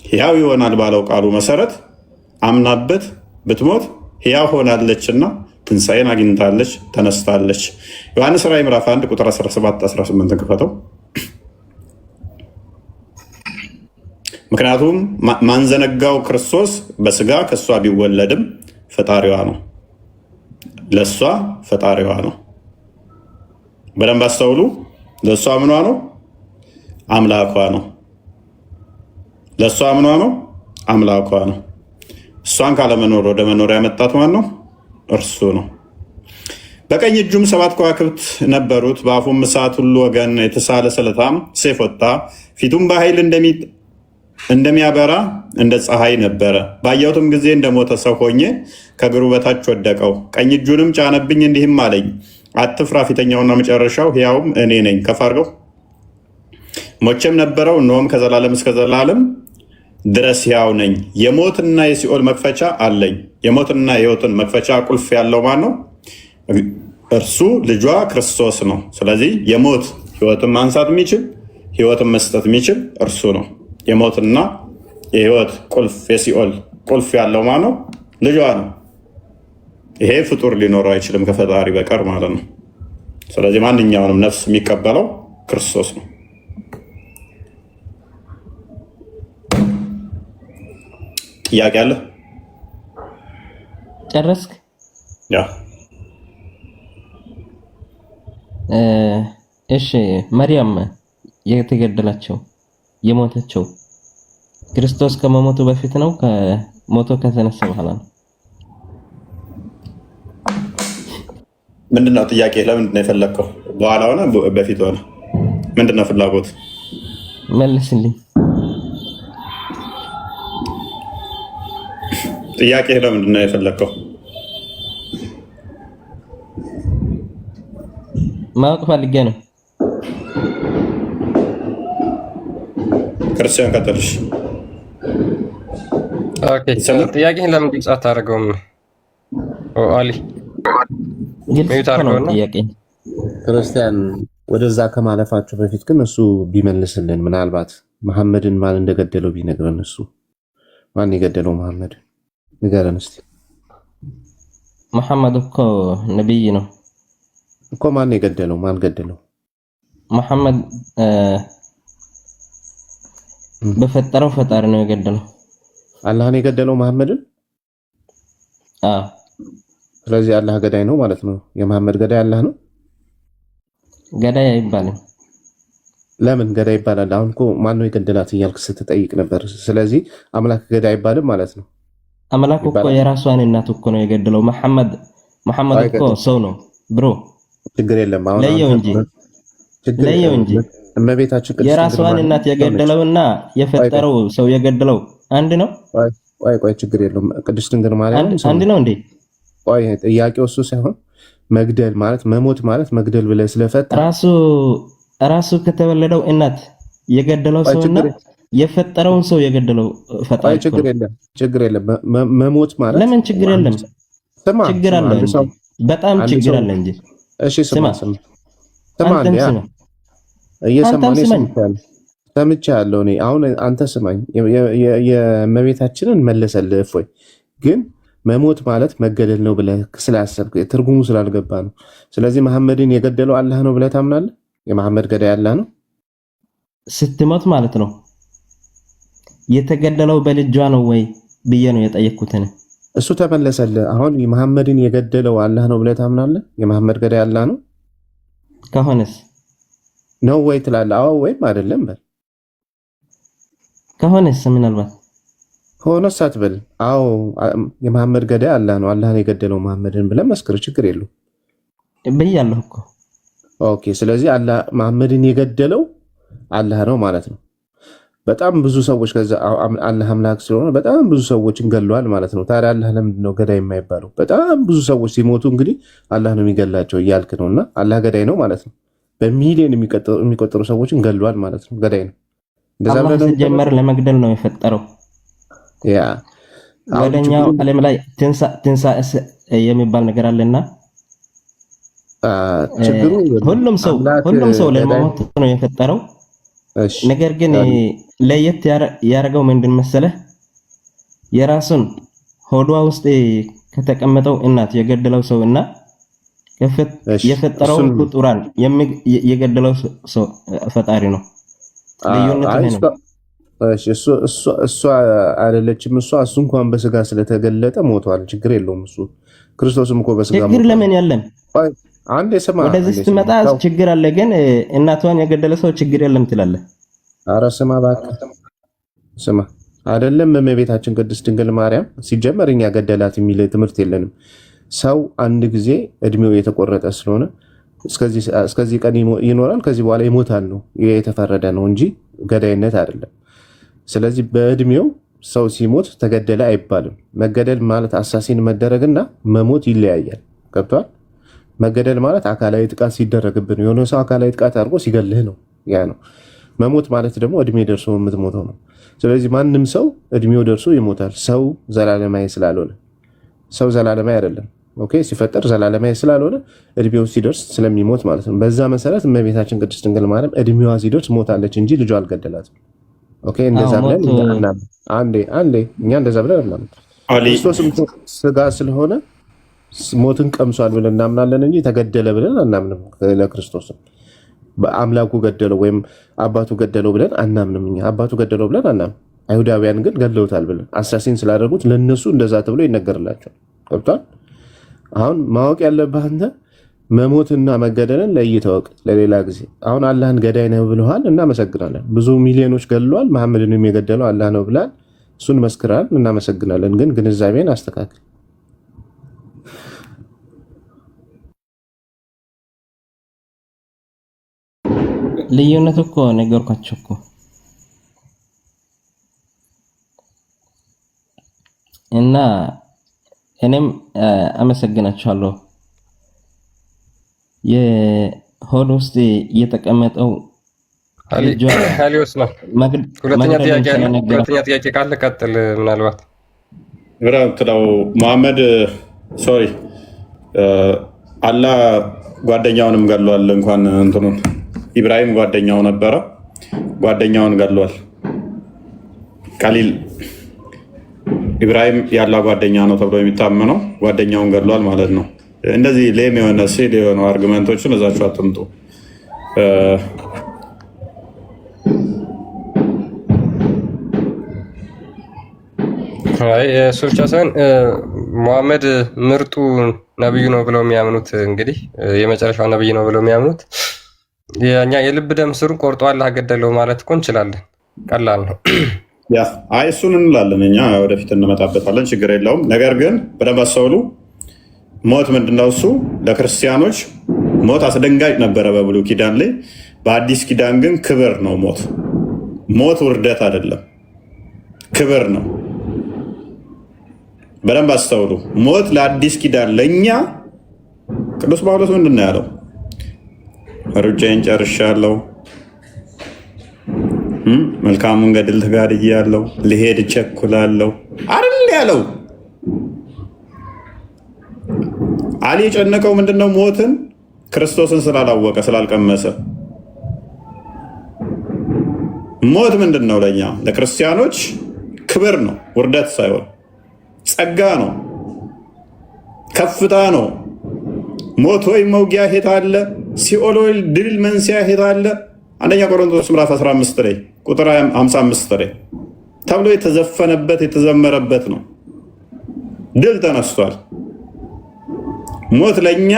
ሕያው ይሆናል ባለው ቃሉ መሰረት አምናበት ብትሞት ሕያው ሆናለችና ትንሣኤን አግኝታለች፣ ተነስታለች። ዮሐንስ ራዕይ ምዕራፍ 1 ቁጥር 17-18 ክፈተው። ምክንያቱም ማንዘነጋው ክርስቶስ በስጋ ከእሷ ቢወለድም ፈጣሪዋ ነው፣ ለእሷ ፈጣሪዋ ነው። በደንብ አስተውሉ። ለእሷ ምኗ ነው? አምላኳ ነው። ለእሷ ምኗ ነው? አምላኳ ነው። እሷን ካለመኖር ወደ መኖር ያመጣት ማን ነው? እርሱ ነው። በቀኝ እጁም 7 ከዋክብት ነበሩት። በአፉም እሳት ሁሉ ወገን የተሳለ ስለታም ሰይፍ ወጣ። ፊቱም በኃይል እንደሚያበራ እንደ ፀሐይ ነበረ። ባየሁትም ጊዜ እንደሞተ ሰው ሆኜ ከእግሩ በታች ወደቀው። ቀኝ እጁንም ጫነብኝ፣ እንዲህም አለኝ፣ አትፍራ፣ ፊተኛውና መጨረሻው ሕያውም እኔ ነኝ። ከፍ አድርገው። ሞቼም ነበረው፣ እነሆም ከዘላለም እስከ ዘላለም ድረስ ሕያው ነኝ። የሞትና የሲኦል መክፈቻ አለኝ። የሞትና የሕይወትን መክፈቻ ቁልፍ ያለው ማን ነው? እርሱ ልጇ ክርስቶስ ነው። ስለዚህ የሞት ሕይወትን ማንሳት የሚችል ሕይወትን መስጠት የሚችል እርሱ ነው። የሞትና የሕይወት ቁልፍ የሲኦል ቁልፍ ያለው ማን ነው? ልጇ ነው። ይሄ ፍጡር ሊኖረው አይችልም ከፈጣሪ በቀር ማለት ነው። ስለዚህ ማንኛውንም ነፍስ የሚቀበለው ክርስቶስ ነው። ጥያቄ አለ? ጨረስክ? ያ እሺ። መርያም የተገደላቸው የሞተችው ክርስቶስ ከመሞቱ በፊት ነው? ከሞቶ ከተነሳ በኋላ ነው? ምንድነው ጥያቄ? ለምንድን ነው የፈለግከው? በኋላ ሆነ በፊት ሆነ? ምንድነው ፍላጎት? መልስልኝ። ጥያቄ ለምንድን ነው የፈለግከው? ማወቅ ፈልጌ ነው። ክርስቲያን ቀጥልሽ። ጥያቄህን ለምን ግልጽ አታደርገውም? አሊ ክርስቲያን ወደዛ ከማለፋቸው በፊት ግን እሱ ቢመልስልን፣ ምናልባት መሐመድን ማን እንደገደለው ቢነግረን። እሱ ማን የገደለው መሐመድን ንገረን እስቲ። መሐመድ እኮ ነብይ ነው እኮ። ማን የገደለው? ማን ገደለው? መሐመድ በፈጠረው ፈጣሪ ነው የገደለው። አላህ ነው የገደለው መሐመድን? አዎ። ስለዚህ አላህ ገዳይ ነው ማለት ነው። የመሐመድ ገዳይ አላህ ነው? ገዳይ አይባልም። ለምን ገዳይ ይባላል? አሁን እኮ ማን ነው የገደላት እያልክ ስትጠይቅ ነበር። ስለዚህ አምላክ ገዳይ አይባልም ማለት ነው። አምላክ እኮ የራሷን እናት እኮ ነው የገደለው። መሐመድ እኮ ሰው ነው ብሮ። ችግር የለም። አሁን ለየው እንጂ እመቤታችን የራሷን እናት የገደለውና የፈጠረው ሰው የገደለው አንድ ነው። ቆይ ችግር የለውም። ቅድስት ድንግል ማርያም አንድ ነው እንዴ? ቆይ ጥያቄው እሱ ሳይሆን መግደል ማለት መሞት ማለት መግደል ብለህ ስለፈታ ራሱ ከተወለደው እናት የገደለው ሰውና የፈጠረውን ሰው የገደለው ፈጣሪ። ችግር የለም። መሞት ማለት ለምን ችግር የለም? ችግር አለ እንጂ በጣም ችግር አለ እንጂ። እሺ ስማ ሰምቻለሁ እኔ። አሁን አንተ ስማኝ። የእመቤታችንን መለሰልህ እፎይ። ግን መሞት ማለት መገደል ነው ብለህ ስላሰብክ ትርጉሙ ስላልገባ ነው። ስለዚህ መሐመድን የገደለው አላህ ነው ብለህ ታምናለህ? የመሐመድ ገዳይ አላህ ነው ስትሞት ማለት ነው። የተገደለው በልጇ ነው ወይ ብዬ ነው የጠየቅኩትን። እሱ ተመለሰልህ። አሁን መሐመድን የገደለው አላህ ነው ብለህ ታምናለህ? የመሐመድ ገዳይ አላህ ነው ከሆነስ ነው ወይ ትላለህ? አዎ ወይም አይደለም በል። ከሆነስ ምናልባት ሆነስ አትበል። አዎ የመሐመድ ገዳይ አላህ ነው፣ አላህ ነው የገደለው መሐመድን ብለን መስክር፣ ችግር የለው ብያለሁ እኮ። ኦኬ። ስለዚህ አላህ መሐመድን የገደለው አላህ ነው ማለት ነው። በጣም ብዙ ሰዎች ከዛ አላህ አምላክ ስለሆነ በጣም ብዙ ሰዎችን ገድሏል ማለት ነው። ታዲያ አላህ ለምንድን ነው ገዳይ የማይባለው? በጣም ብዙ ሰዎች ሲሞቱ እንግዲህ አላህ ነው የሚገላቸው እያልክ ነው። እና አላህ ገዳይ ነው ማለት ነው። በሚሊዮን የሚቆጠሩ ሰዎችን ገድሏል ማለት ነው። ገዳይ ነው። አላህ ሲጀመር ለመግደል ነው የፈጠረው። ያ ወደኛው ዓለም ላይ ትንሣኤ የሚባል ነገር አለና ችግሩ ሁሉም ሰው ለሞት ነው የፈጠረው። ነገር ግን ለየት ያደረገው ምንድን መሰለህ? የራሱን ሆዷ ውስጥ ከተቀመጠው እናት የገደለው ሰው እና የፈጠረው ፍጡራን የገደለው ሰው ፈጣሪ ነው። ልዩነቱ ነው። እሷ አይደለችም። እሱ እንኳን በስጋ ስለተገለጠ ሞቷል። ችግር የለውም። እሱ ክርስቶስም እኮ በስጋ ሞቷል። ችግር ለምን ያለም? አንዴ ስማ፣ ወደዚህ ስትመጣ ችግር አለ። ግን እናቷን የገደለ ሰው ችግር የለም ትላለህ። ኧረ ስማ እባክህ ስማ። አይደለም እመቤታችን ቅድስት ድንግል ማርያም ሲጀመር እኛ ገደላት የሚል ትምህርት የለንም። ሰው አንድ ጊዜ እድሜው የተቆረጠ ስለሆነ እስከዚህ ቀን ይኖራል፣ ከዚህ በኋላ ይሞታል ነው የተፈረደ ነው እንጂ ገዳይነት አይደለም። ስለዚህ በእድሜው ሰው ሲሞት ተገደለ አይባልም። መገደል ማለት አሳሲን መደረግና መሞት ይለያያል። ገብቷል? መገደል ማለት አካላዊ ጥቃት ሲደረግብን የሆነ ሰው አካላዊ ጥቃት አድርጎ ሲገልህ ነው፣ ያ ነው። መሞት ማለት ደግሞ እድሜ ደርሶ የምትሞተው ነው። ስለዚህ ማንም ሰው እድሜው ደርሶ ይሞታል። ሰው ዘላለማዊ ስላልሆነ፣ ሰው ዘላለማዊ አይደለም። ኦኬ፣ ሲፈጠር ዘላለማዊ ስላልሆነ እድሜው ሲደርስ ስለሚሞት ማለት ነው። በዛ መሰረት እመቤታችን ቅድስት ድንግል ማርያም እድሜዋ ሲደርስ ሞታለች እንጂ ልጇ አልገደላትም። ኦኬ፣ እንደዛ ብለን አንዴ እኛ እንደዛ ብለን እናምናለን። ክርስቶስም ስጋ ስለሆነ ሞትን ቀምሷል ብለን እናምናለን እንጂ ተገደለ ብለን አናምንም። ለክርስቶስም በአምላኩ ገደለው ወይም አባቱ ገደለው ብለን አናምንም። እኛ አባቱ ገደለው ብለን አናምን። አይሁዳውያን ግን ገድለውታል ብለን አሳሲን ስላደረጉት ለነሱ እንደዛ ተብሎ ይነገርላቸዋል። ገብቷል? አሁን ማወቅ ያለብህ አንተ መሞትና መገደልን ለይተህ እወቅ ለሌላ ጊዜ። አሁን አላህን ገዳይ ነው ብለዋል፣ እናመሰግናለን። ብዙ ሚሊዮኖች ገድለዋል፣ መሐመድንም የገደለው አላህ ነው ብላል፣ እሱን መስክራል፣ እናመሰግናለን። ግን ግንዛቤን አስተካክል። ልዩነቱ እኮ ነገርኳቸው እኮ እና እኔም አመሰግናችኋለሁ። የሆድ ውስጥ እየተቀመጠው ሊዮስ ነው። ሁለተኛ ጥያቄ ካለ ቀጥል። ምናልባት ብራትለው መሐመድ ሶሪ አላህ ጓደኛውንም ገድሏል። እንኳን እንትኑን ኢብራሂም ጓደኛው ነበረ፣ ጓደኛውን ገድሏል። ቀሊል ኢብራሂም ያላ ጓደኛ ነው ተብሎ የሚታመነው ጓደኛውን ገድሏል ማለት ነው። እንደዚህ ሌም የሆነ ሲል የሆኑ አርግመንቶችን እዛችሁ አትምጡ። እሱ ብቻ ሳይሆን ሙሐመድ ምርጡ ነብዩ ነው ብለው የሚያምኑት እንግዲህ የመጨረሻው ነብይ ነው ብለው የሚያምኑት እኛ የልብ ደም ስሩን ቆርጦ አላህ ገደለው ማለት እኮ እንችላለን። ቀላል ነው። አይ እሱን እንላለን እኛ ወደፊት እንመጣበታለን፣ ችግር የለውም። ነገር ግን በደንብ አስተውሉ። ሞት ምንድነው? እሱ ለክርስቲያኖች ሞት አስደንጋጭ ነበረ በብሉይ ኪዳን ላይ። በአዲስ ኪዳን ግን ክብር ነው። ሞት ውርደት አይደለም፣ ክብር ነው። በደንብ አስተውሉ። ሞት ለአዲስ ኪዳን ለእኛ ቅዱስ ጳውሎስ ምንድን ነው ያለው? ሩጫዬን ጨርሻለሁ፣ መልካሙን ገድል ተጋድያለሁ፣ ልሄድ እቸኩላለሁ አይደል ያለው? አሊ የጨነቀው ምንድነው? ሞትን ክርስቶስን ስላላወቀ ስላልቀመሰ። ሞት ምንድነው? ለእኛ ለክርስቲያኖች ክብር ነው፣ ውርደት ሳይሆን ጸጋ ነው፣ ከፍታ ነው። ሞት ወይ መውጊያ ሄት አለ፣ ሲኦል ወይ ድል መንስያ ሄት አለ። አንደኛ ቆሮንቶስ ምዕራፍ 15 ላይ ቁጥር 55 ላይ ተብሎ የተዘፈነበት የተዘመረበት ነው። ድል ተነስቷል። ሞት ለእኛ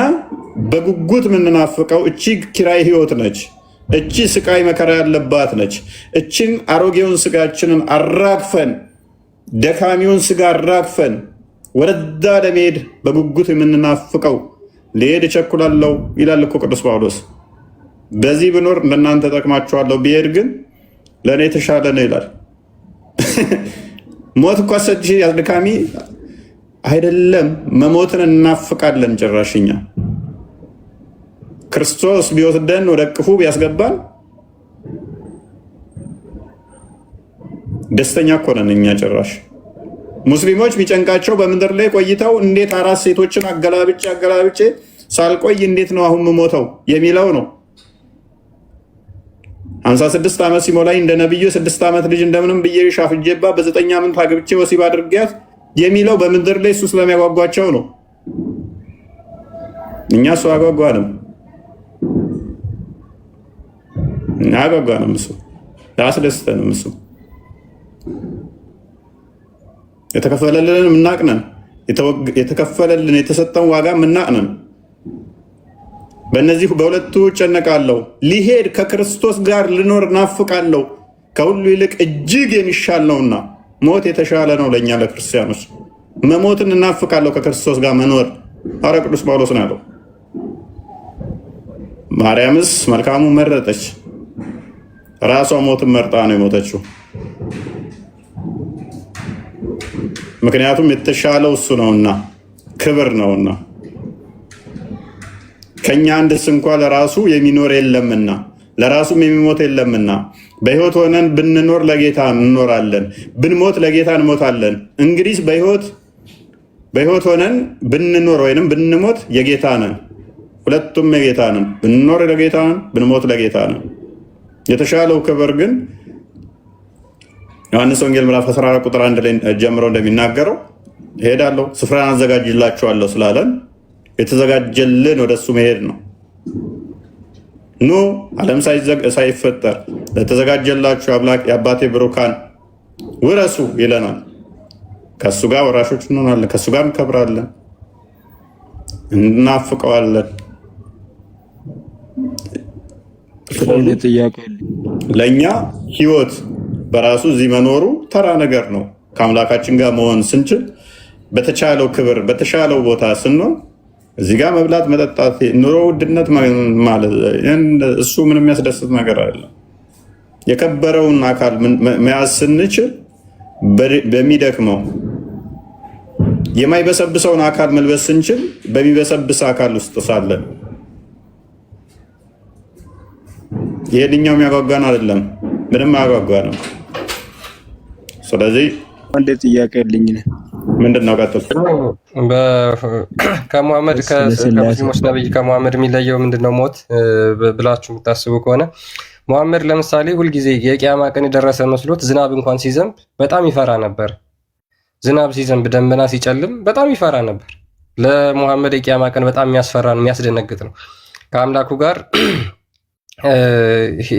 በጉጉት የምንናፍቀው እቺ ኪራይ ህይወት ነች። እቺ ስቃይ መከራ ያለባት ነች። እችን አሮጌውን ስጋችንን አራግፈን ደካሚውን ስጋ ራግፈን ወደዛ ለመሄድ በጉጉት የምንናፍቀው ልሄድ እቸኩላለሁ ይላል እኮ ቅዱስ ጳውሎስ። በዚህ ብኖር ለእናንተ ጠቅማችኋለሁ፣ ብሄድ ግን ለእኔ የተሻለ ነው ይላል። ሞት እኮ አሰልቺ አድካሚ አይደለም። መሞትን እናፍቃለን። ጭራሽኛ ክርስቶስ ቢወስደን ወደ እቅፉ ቢያስገባን ደስተኛ እኮ ነን እኛ። ጭራሽ ሙስሊሞች ቢጨንቃቸው በምድር ላይ ቆይተው እንዴት 4 ሴቶችን አገላብጬ ሳልቆይ እንዴት ነው አሁን የምሞተው የሚለው ነው። 56 ዓመት ሲሞላኝ እንደ ነብዩ 6 ዓመት ልጅ እንደምንም ብዬ ሻፍጄባ በ9 ዓመት አግብቼ ወሲብ አድርጊያት የሚለው በምድር ላይ እሱ ስለሚያጓጓቸው ነው። እኛ እሱ አጓጓንም እሱ አያስደስተንም። እሱ የተከፈለልን ምናቅነን፣ የተከፈለልን የተሰጠን ዋጋ ምናቅነን። በእነዚህ በሁለቱ እጨነቃለሁ። ሊሄድ ከክርስቶስ ጋር ልኖር ናፍቃለሁ፣ ከሁሉ ይልቅ እጅግ የሚሻል ነውና። ሞት የተሻለ ነው ለእኛ ለክርስቲያኖች። መሞትን እናፍቃለሁ፣ ከክርስቶስ ጋር መኖር። ሐዋርያው ቅዱስ ጳውሎስ ነው ያለው። ማርያምስ መልካሙ መረጠች፣ ራሷ ሞትን መርጣ ነው የሞተችው። ምክንያቱም የተሻለው እሱ ነውና፣ ክብር ነውና። ከኛ አንድስ እንኳ ለራሱ የሚኖር የለምና ለራሱም የሚሞት የለምና፣ በሕይወት ሆነን ብንኖር ለጌታ እንኖራለን፣ ብንሞት ለጌታ እንሞታለን። እንግዲህ በሕይወት ሆነን ብንኖር ወይንም ብንሞት የጌታ ነን። ሁለቱም የጌታ ነን። ብንኖር ለጌታ ነን፣ ብንሞት ለጌታ ነን። የተሻለው ክብር ግን ዮሐንስ ወንጌል ምዕራፍ 14 ቁጥር 1 ላይ ጀምሮ እንደሚናገረው እሄዳለሁ ስፍራን አዘጋጅላችኋለሁ ስላለን የተዘጋጀልን ወደሱ መሄድ ነው። ኑ ዓለም ሳይፈጠር ለተዘጋጀላችሁ የአባቴ ብሩካን ውረሱ ይለናል። ከእሱ ጋር ወራሾች እንሆናለን፣ ከእሱ ጋር እንከብራለን፣ እናፍቀዋለን። ለእኛ ህይወት በራሱ እዚህ መኖሩ ተራ ነገር ነው። ከአምላካችን ጋር መሆን ስንችል በተቻለው ክብር በተሻለው ቦታ ስንሆን እዚህ ጋር መብላት መጠጣት፣ ኑሮ ውድነት ማለት እሱ ምንም የሚያስደስት ነገር አለ። የከበረውን አካል መያዝ ስንችል በሚደክመው የማይበሰብሰውን አካል መልበስ ስንችል በሚበሰብስ አካል ውስጥ ሳለን ይሄድኛው የሚያጓጓን አይደለም፣ ምንም አያጓጓንም። ስለዚህ አንድ ጥያቄ ልኝ ነው። ምንድነው? ቀጥል። ከሙሐመድ ከሙስሊሞች ነብይ ከሙሐመድ የሚለየው ምንድነው? ሞት ብላችሁ የምታስቡ ከሆነ ሙሐመድ ለምሳሌ ሁልጊዜ የቂያማ ቀን የደረሰ መስሎት ዝናብ እንኳን ሲዘንብ በጣም ይፈራ ነበር። ዝናብ ሲዘንብ ደመና ሲጨልም በጣም ይፈራ ነበር። ለሙሐመድ የቂያማ ቀን በጣም የሚያስፈራ ነው፣ የሚያስደነግጥ ነው። ከአምላኩ ጋር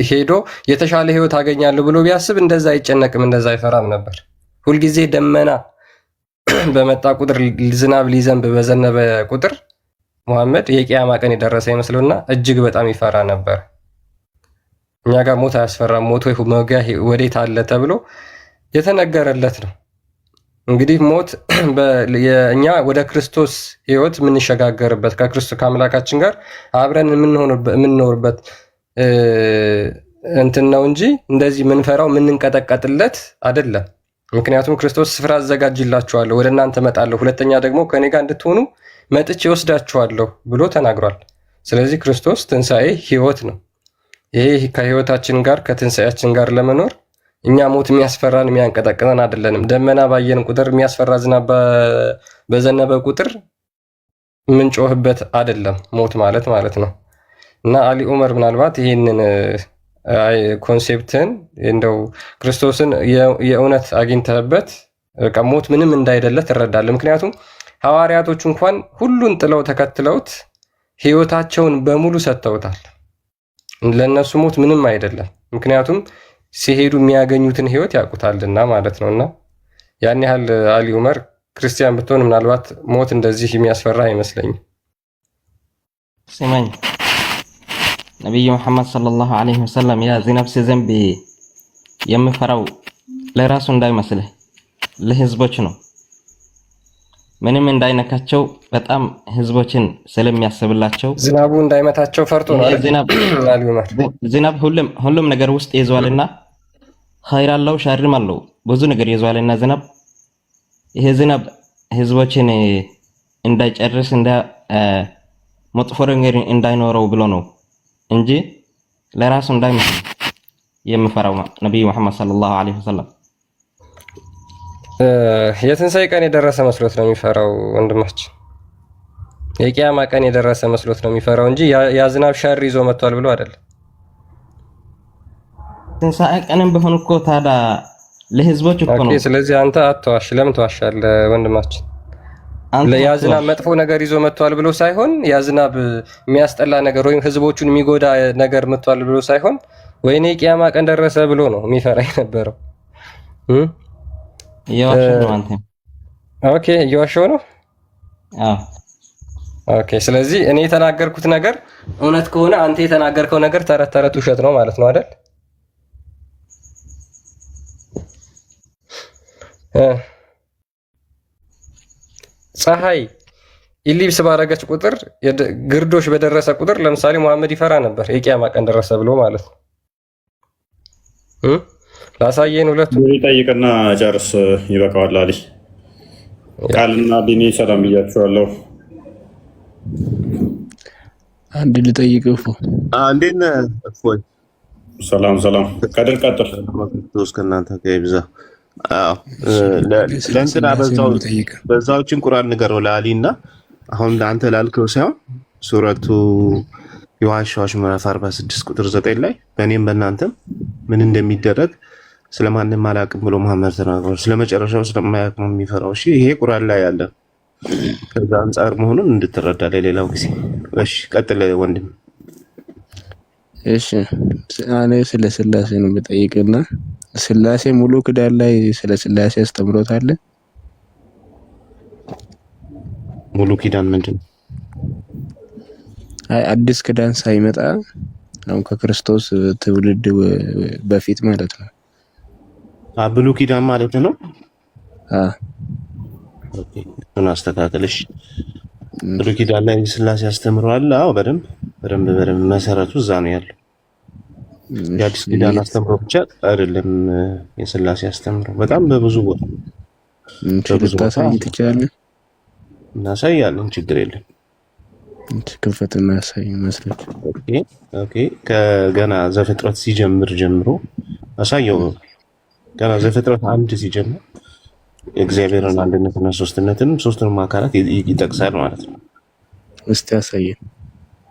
ሄዶ የተሻለ ህይወት አገኛለሁ ብሎ ቢያስብ እንደዛ አይጨነቅም፣ እንደዛ አይፈራም ነበር። ሁልጊዜ ደመና በመጣ ቁጥር ዝናብ ሊዘንብ በዘነበ ቁጥር ሙሐመድ የቂያማ ቀን የደረሰ ይመስለውና እጅግ በጣም ይፈራ ነበር። እኛ ጋር ሞት አያስፈራም። ሞት ወይ መውጊያ ወዴት አለ ተብሎ የተነገረለት ነው። እንግዲህ ሞት እኛ ወደ ክርስቶስ ህይወት የምንሸጋገርበት ከአምላካችን ጋር አብረን የምንኖርበት እንትን ነው እንጂ እንደዚህ የምንፈራው የምንንቀጠቀጥለት አይደለም። ምክንያቱም ክርስቶስ ስፍራ አዘጋጅላችኋለሁ፣ ወደ እናንተ እመጣለሁ፣ ሁለተኛ ደግሞ ከኔ ጋር እንድትሆኑ መጥቼ ወስዳችኋለሁ ብሎ ተናግሯል። ስለዚህ ክርስቶስ ትንሣኤ ህይወት ነው። ይሄ ከህይወታችን ጋር ከትንሣኤያችን ጋር ለመኖር እኛ ሞት የሚያስፈራን የሚያንቀጠቅጠን አይደለንም። ደመና ባየን ቁጥር የሚያስፈራ ዝናብ በዘነበ ቁጥር የምንጮህበት አይደለም ሞት ማለት ነው። እና አሊ ኡመር ምናልባት ይህንን ኮንሴፕትን እንደው ክርስቶስን የእውነት አግኝተህበት ሞት ምንም እንዳይደለ ትረዳለህ። ምክንያቱም ሐዋርያቶች እንኳን ሁሉን ጥለው ተከትለውት ህይወታቸውን በሙሉ ሰጥተውታል። ለእነሱ ሞት ምንም አይደለም። ምክንያቱም ሲሄዱ የሚያገኙትን ህይወት ያውቁታልና ማለት ነው። እና ያን ያህል አሊ ኡመር ክርስቲያን ብትሆን ምናልባት ሞት እንደዚህ የሚያስፈራ አይመስለኝም። ስማኝ ነቢዩ መሐመድ ሰለላሁ ዐለይሂ ወሰለም ያ ዝናብ ሲዘንብ የምፈራው ለራሱ እንዳይመስልህ ለህዝቦች ነው። ምንም እንዳይነካቸው በጣም ህዝቦችን ስለሚያስብላቸው ዝናቡ እንዳይመታቸው ፈርቶ ነው። ዝናብ ሁሉም ነገር ውስጥ ይዟልና ኸይር አለው ሸርም አለው ብዙ ነገር ይዟልና ዝናብ ይሄ ዝናብ ህዝቦችን እንዳይጨርስ መጥፎ ነገር እንዳይኖረው ብሎ ነው እንጂ ለራሱ እንዳይመስል የምፈራው ነብዩ መሐመድ ሰለላሁ ዐለይሂ ወሰለም የትንሣኤ ቀን የደረሰ መስሎት ነው የሚፈራው ወንድማችን። የቂያማ ቀን የደረሰ መስሎት ነው የሚፈራው እንጂ ያ ዝናብ ሸር ይዞ መጥቷል ብሎ አይደለም። ትንሣኤ ቀንም ቢሆን እኮ ታዲያ ለህዝቦች እኮ ነው። ስለዚህ አንተ አትዋሽ። ለምን ትዋሻለህ ወንድማችን? ያ ዝናብ መጥፎ ነገር ይዞ መጥቷል ብሎ ሳይሆን ያ ዝናብ የሚያስጠላ ነገር ወይም ህዝቦቹን የሚጎዳ ነገር መጥቷል ብሎ ሳይሆን ወይኔ ቂያማ ቀን ደረሰ ብሎ ነው የሚፈራ የነበረው። እየዋሸሁ ነው አንተ። ኦኬ እየዋሸሁ ነው። ኦኬ ስለዚህ እኔ የተናገርኩት ነገር እውነት ከሆነ አንተ የተናገርከው ነገር ተረት ተረት ውሸት ነው ማለት ነው አይደል? ፀሐይ ኢሊፕስ ባረገች ቁጥር ግርዶሽ በደረሰ ቁጥር ለምሳሌ መሐመድ ይፈራ ነበር የቂያማ ቀን ደረሰ ብሎ ማለት ነው። ላሳየን ሁለቱ ይጠይቅና ጨርስ ይበቃዋል። አሊ ቃልና ቢኒ ሰላም ብያችኋለሁ። አንድ ልጠይቅህ እንዴት ነህ እፎይ? ሰላም ቀጥል ከእናንተ ጋር ይብዛ። ለእንትና በዛዎችን ቁርአን ንገረው ለአሊ እና አሁን አንተ ላልከው ሳይሆን ሱረቱ የዋሻዎች ምዕራፍ 46 ቁጥር 9 ላይ በእኔም በእናንተም ምን እንደሚደረግ ስለማንም አላውቅም ብሎ መሐመድ ተናግሯል። ስለመጨረሻው ስለማያውቅ ነው የሚፈራው። እሺ ይሄ ቁርአን ላይ ያለ ከዛ አንጻር መሆኑን እንድትረዳ ለሌላው ጊዜ። እሺ ቀጥል ወንድም። እሺ እኔ ስለ ስላሴ ነው የምጠይቅና ስላሴ ሙሉ ክዳን ላይ ስለ ስላሴ አስተምሮት አለ? ሙሉ ኪዳን ምንድን ነው? አይ አዲስ ክዳን ሳይመጣ አሁን ከክርስቶስ ትውልድ በፊት ማለት ነው። ብሉ ኪዳን ማለት ነው። ኦኬ እሱን አስተካክልሽ። ብሉ ኪዳን ላይ ስላሴ አስተምሯል። አዎ በደንብ መሰረቱ እዛ ነው ያለው። የአዲስ ኪዳን አስተምሮ ብቻ አይደለም የስላሴ አስተምሮ በጣም በብዙ ቦታ ታሳይ ትችላለህ። እናሳያለን፣ ችግር የለም። ክፈትና ያሳይ መስሎች። ኦኬ ከገና ዘፍጥረት ሲጀምር ጀምሮ አሳየው። ገና ዘፍጥረት 1 ሲጀምር የእግዚአብሔርን አንድነትና ሶስትንም አካላት ይጠቅሳል ማለት ነው። እስቲ ያሳየን።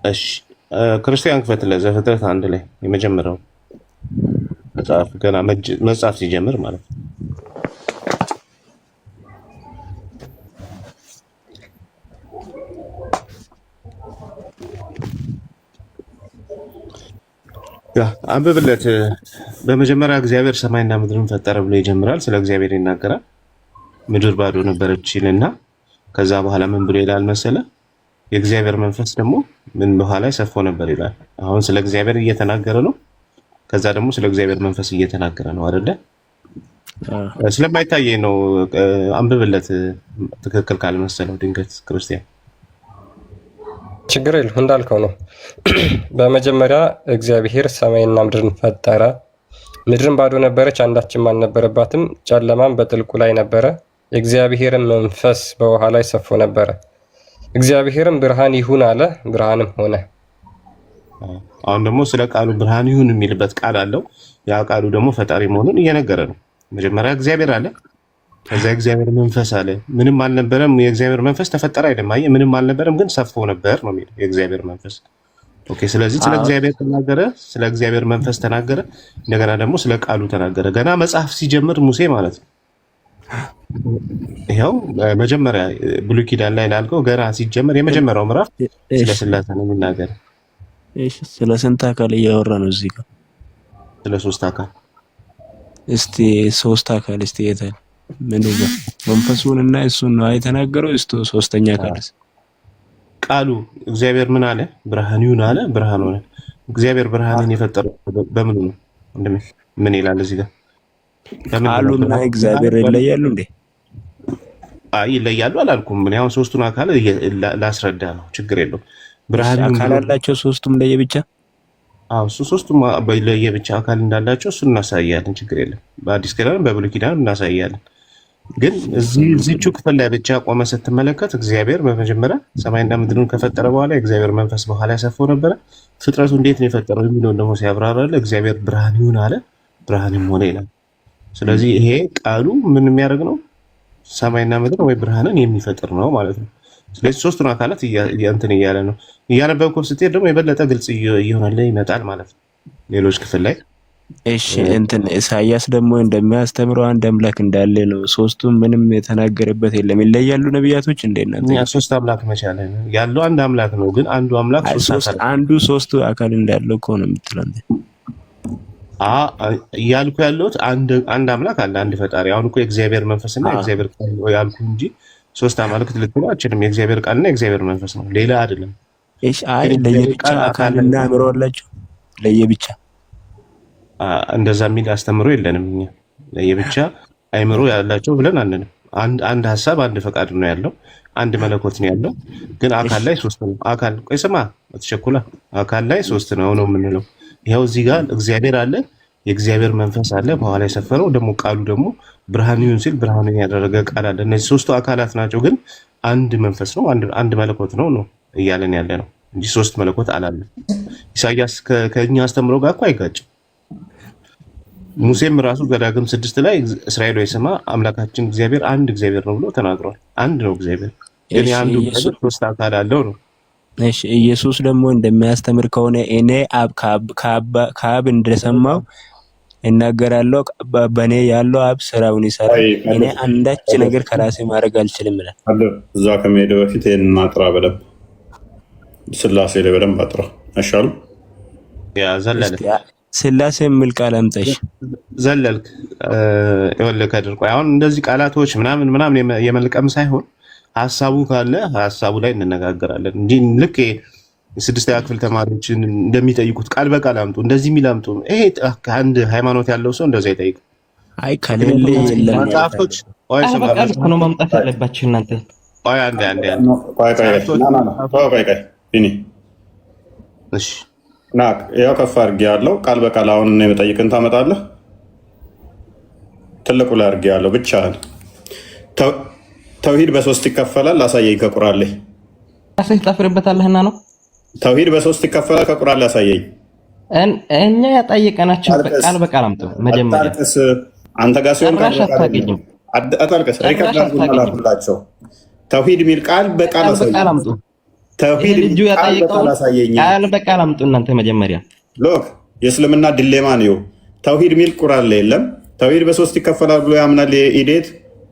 እሺ ክርስቲያን ክፈት ለዘፍጥረት 1 ላይ የመጀመሪያው መጽሐፍ ገና መጽሐፍ ሲጀምር ማለት ነው። አንብብለት። በመጀመሪያ እግዚአብሔር ሰማይና ምድርን ፈጠረ ብሎ ይጀምራል። ስለ እግዚአብሔር ይናገራል። ምድር ባዶ ነበረች ይልና ከዛ በኋላ ምን ብሎ ይላል መሰለ? የእግዚአብሔር መንፈስ ደግሞ ምን በኋላ ሰፎ ነበር ይላል። አሁን ስለ እግዚአብሔር እየተናገረ ነው። ከዛ ደግሞ ስለ እግዚአብሔር መንፈስ እየተናገረ ነው አይደለ? ስለማይታየኝ ነው። አንብብለት ትክክል ካልመሰለው ድንገት ክርስቲያን ችግር የለም እንዳልከው ነው። በመጀመሪያ እግዚአብሔር ሰማይና ምድርን ፈጠረ። ምድርን ባዶ ነበረች፣ አንዳችም አልነበረባትም። ጨለማም በጥልቁ ላይ ነበረ። የእግዚአብሔርን መንፈስ በውሃ ላይ ሰፎ ነበረ። እግዚአብሔርም ብርሃን ይሁን አለ፣ ብርሃንም ሆነ። አሁን ደግሞ ስለ ቃሉ ብርሃን ይሁን የሚልበት ቃል አለው። ያ ቃሉ ደግሞ ፈጣሪ መሆኑን እየነገረ ነው። መጀመሪያ እግዚአብሔር አለ፣ ከዛ እግዚአብሔር መንፈስ አለ። ምንም አልነበረም፣ የእግዚአብሔር መንፈስ ተፈጠረ አይደለም። አየህ፣ ምንም አልነበረም ግን ሰፎ ነበር ነው የሚለው የእግዚአብሔር መንፈስ። ኦኬ፣ ስለዚህ ስለ እግዚአብሔር ተናገረ፣ ስለ እግዚአብሔር መንፈስ ተናገረ፣ እንደገና ደግሞ ስለ ቃሉ ተናገረ። ገና መጽሐፍ ሲጀምር ሙሴ ማለት ነው። ይኸው መጀመሪያ ብሉይ ኪዳን ላይ ላልከው ገና ሲጀምር የመጀመሪያው ምዕራፍ ስለ ስላሴ ነው የሚናገረው። እሺ፣ ስለ ስንት አካል እያወራ ነው እዚህ ጋር? ስለ 3 አካል። እስቲ 3 አካል እስቲ የታል? ምን ነው መንፈሱን እና እሱን ነው የተናገረው? እስቲ ሶስተኛ አካልስ? ቃሉ እግዚአብሔር ምን አለ? ብርሃን ይሁን አለ፣ ብርሃን ሆነ። እግዚአብሔር ብርሃንን የፈጠረው በምኑ ነው? ምን ይላል እዚህ ጋር? ቃሉና እግዚአብሔር ይለያሉ እንዴ? አይ ይለያሉ አላልኩም። ምን ያው ሶስቱን አካል ላስረዳ ነው። ችግር የለውም። ብርሃን አካል አላቸው ሶስቱም ለየብቻ። አዎ ሶስቱም ለየብቻ አካል እንዳላቸው እሱን እናሳያለን። ችግር የለም። በአዲስ ኪዳን በብሉይ ኪዳን እናሳያለን። ግን እዚህቹ ክፍል ላይ ብቻ ቆመ ስትመለከት እግዚአብሔር በመጀመሪያ ሰማይና ምድርን ከፈጠረ በኋላ የእግዚአብሔር መንፈስ በኋላ ያሰፈው ነበረ። ፍጥረቱ እንዴት ነው የፈጠረው የሚለውን ደግሞ ሲያብራራለ እግዚአብሔር ብርሃን ይሁን አለ፣ ብርሃንም ሆነ ይላል። ስለዚህ ይሄ ቃሉ ምን የሚያደርግ ነው? ሰማይና ምድር ወይ ብርሃንን የሚፈጥር ነው ማለት ነው። ስለዚህ ሶስቱን አካላት እንትን እያለ ነው። እያነበብኩ ስትሄድ ደግሞ የበለጠ ግልጽ እየሆነለ ይመጣል ማለት ነው ሌሎች ክፍል ላይ። እሺ እንትን ኢሳያስ ደግሞ እንደሚያስተምረው አንድ አምላክ እንዳለ ነው። ሶስቱም ምንም የተናገረበት የለም። ይለያሉ ነብያቶች እንዴት ነው? እኛ ሶስት አምላክ መቻለ ያለው አንድ አምላክ ነው። ግን አንዱ አምላክ ሶስቱ አካል እንዳለው እኮ ነው የምትለው። እያልኩ ያለሁት አንድ አምላክ አለ፣ አንድ ፈጣሪ። አሁን እኮ የእግዚአብሔር መንፈስና የእግዚአብሔር ቃል ያልኩ እንጂ ሶስት አማልክት ልትለው አችልም። የእግዚአብሔር ቃልና የእግዚአብሔር መንፈስ ነው፣ ሌላ አይደለም። እሺ አይ ለየብቻ አካልና አእምሮ አላቸው ለየብቻ እንደዛ የሚል አስተምሮ የለንም እኛ። ለየብቻ አይምሮ ያላቸው ብለን አንንም። አንድ ሀሳብ አንድ ፈቃድ ነው ያለው፣ አንድ መለኮት ነው ያለው። ግን አካል ላይ ሶስት ነው። አካል ቆይ ስማ አትቸኩላ። አካል ላይ ሶስት ነው የምንለው። ይኸው እዚህ ጋር እግዚአብሔር አለ፣ የእግዚአብሔር መንፈስ አለ፣ በኋላ የሰፈረው ደግሞ ቃሉ ደግሞ ብርሃን ይሁን ሲል ብርሃንን ያደረገ ቃል አለ። እነዚህ ሶስቱ አካላት ናቸው፣ ግን አንድ መንፈስ ነው፣ አንድ መለኮት ነው እያለን ያለ ነው እንጂ ሶስት መለኮት አላለም። ኢሳያስ ከእኛ አስተምሮ ጋር እኮ አይጋጭም። ሙሴም ራሱ ዘዳግም 6 ላይ እስራኤል ወይ ስማ አምላካችን እግዚአብሔር አንድ እግዚአብሔር ነው ብሎ ተናግሯል። አንድ ነው እግዚአብሔር፣ ግን የአንዱ ሶስት አካል አለው ነው። እሺ ኢየሱስ ደግሞ እንደሚያስተምር ከሆነ እኔ ከአብ እንደሰማው እናገራለሁ፣ በእኔ ያለው አብ ስራውን ይሰራል፣ እኔ አንዳች ነገር ከራሴ ማድረግ አልችልም ይላል። እዛ ከመሄድ በፊት ይሄን ማጥራ በደንብ ስላሴ ላይ በደንብ አጥራ አይሻልም? ያ ዘለለ ስላሴ የሚል ቃል አምጣሽ ዘለልክ ይወልከ ድርቆ አሁን እንደዚህ ቃላቶች ምናምን የመልቀም ሳይሆን ሀሳቡ ካለ ሀሳቡ ላይ እንነጋገራለን እንጂ ልክ የስድስተኛ ክፍል ተማሪዎችን እንደሚጠይቁት ቃል በቃል አምጡ እንደዚህ የሚል አምጡ። ይሄ ከአንድ ሃይማኖት ያለው ሰው እንደዛ ይጠይቅ። አይ ከሌለ የለም መጽሐፎች በቃል ነው ማምጣት ያለባችሁ እናንተ። እሺ ያው ከፍ አድርጌ ያለው ቃል በቃል አሁን እና የመጠይቅን ታመጣለህ። ትልቁ ላይ አድርጌ ያለው ብቻህን ተውሂድ በሶስት ይከፈላል። አሳየኝ ከቁርአን ላይ አሰህ ታፍርበታለህና ነው። ተውሂድ በሶስት ይከፈላል ከቁርአን ላይ አሳየኝ። እኛ ያጠየቀናችሁ ቃል በቃል አምጡ። መጀመሪያ አንተ ጋር ሲሆን አታልቅስ። ሪከርድ አድርጉላቸው። ተውሂድ የሚል ቃል በቃል አምጡ። ተውሂድ ልጁ ያጠየቀው ቃል በቃል አምጡ። እናንተ መጀመሪያ ሎክ የእስልምና ዲሌማ ነው። ተውሂድ የሚል ቁርአን ላይ የለም። ተውሂድ በሶስት ይከፈላል ብሎ ያምናል ኢዴት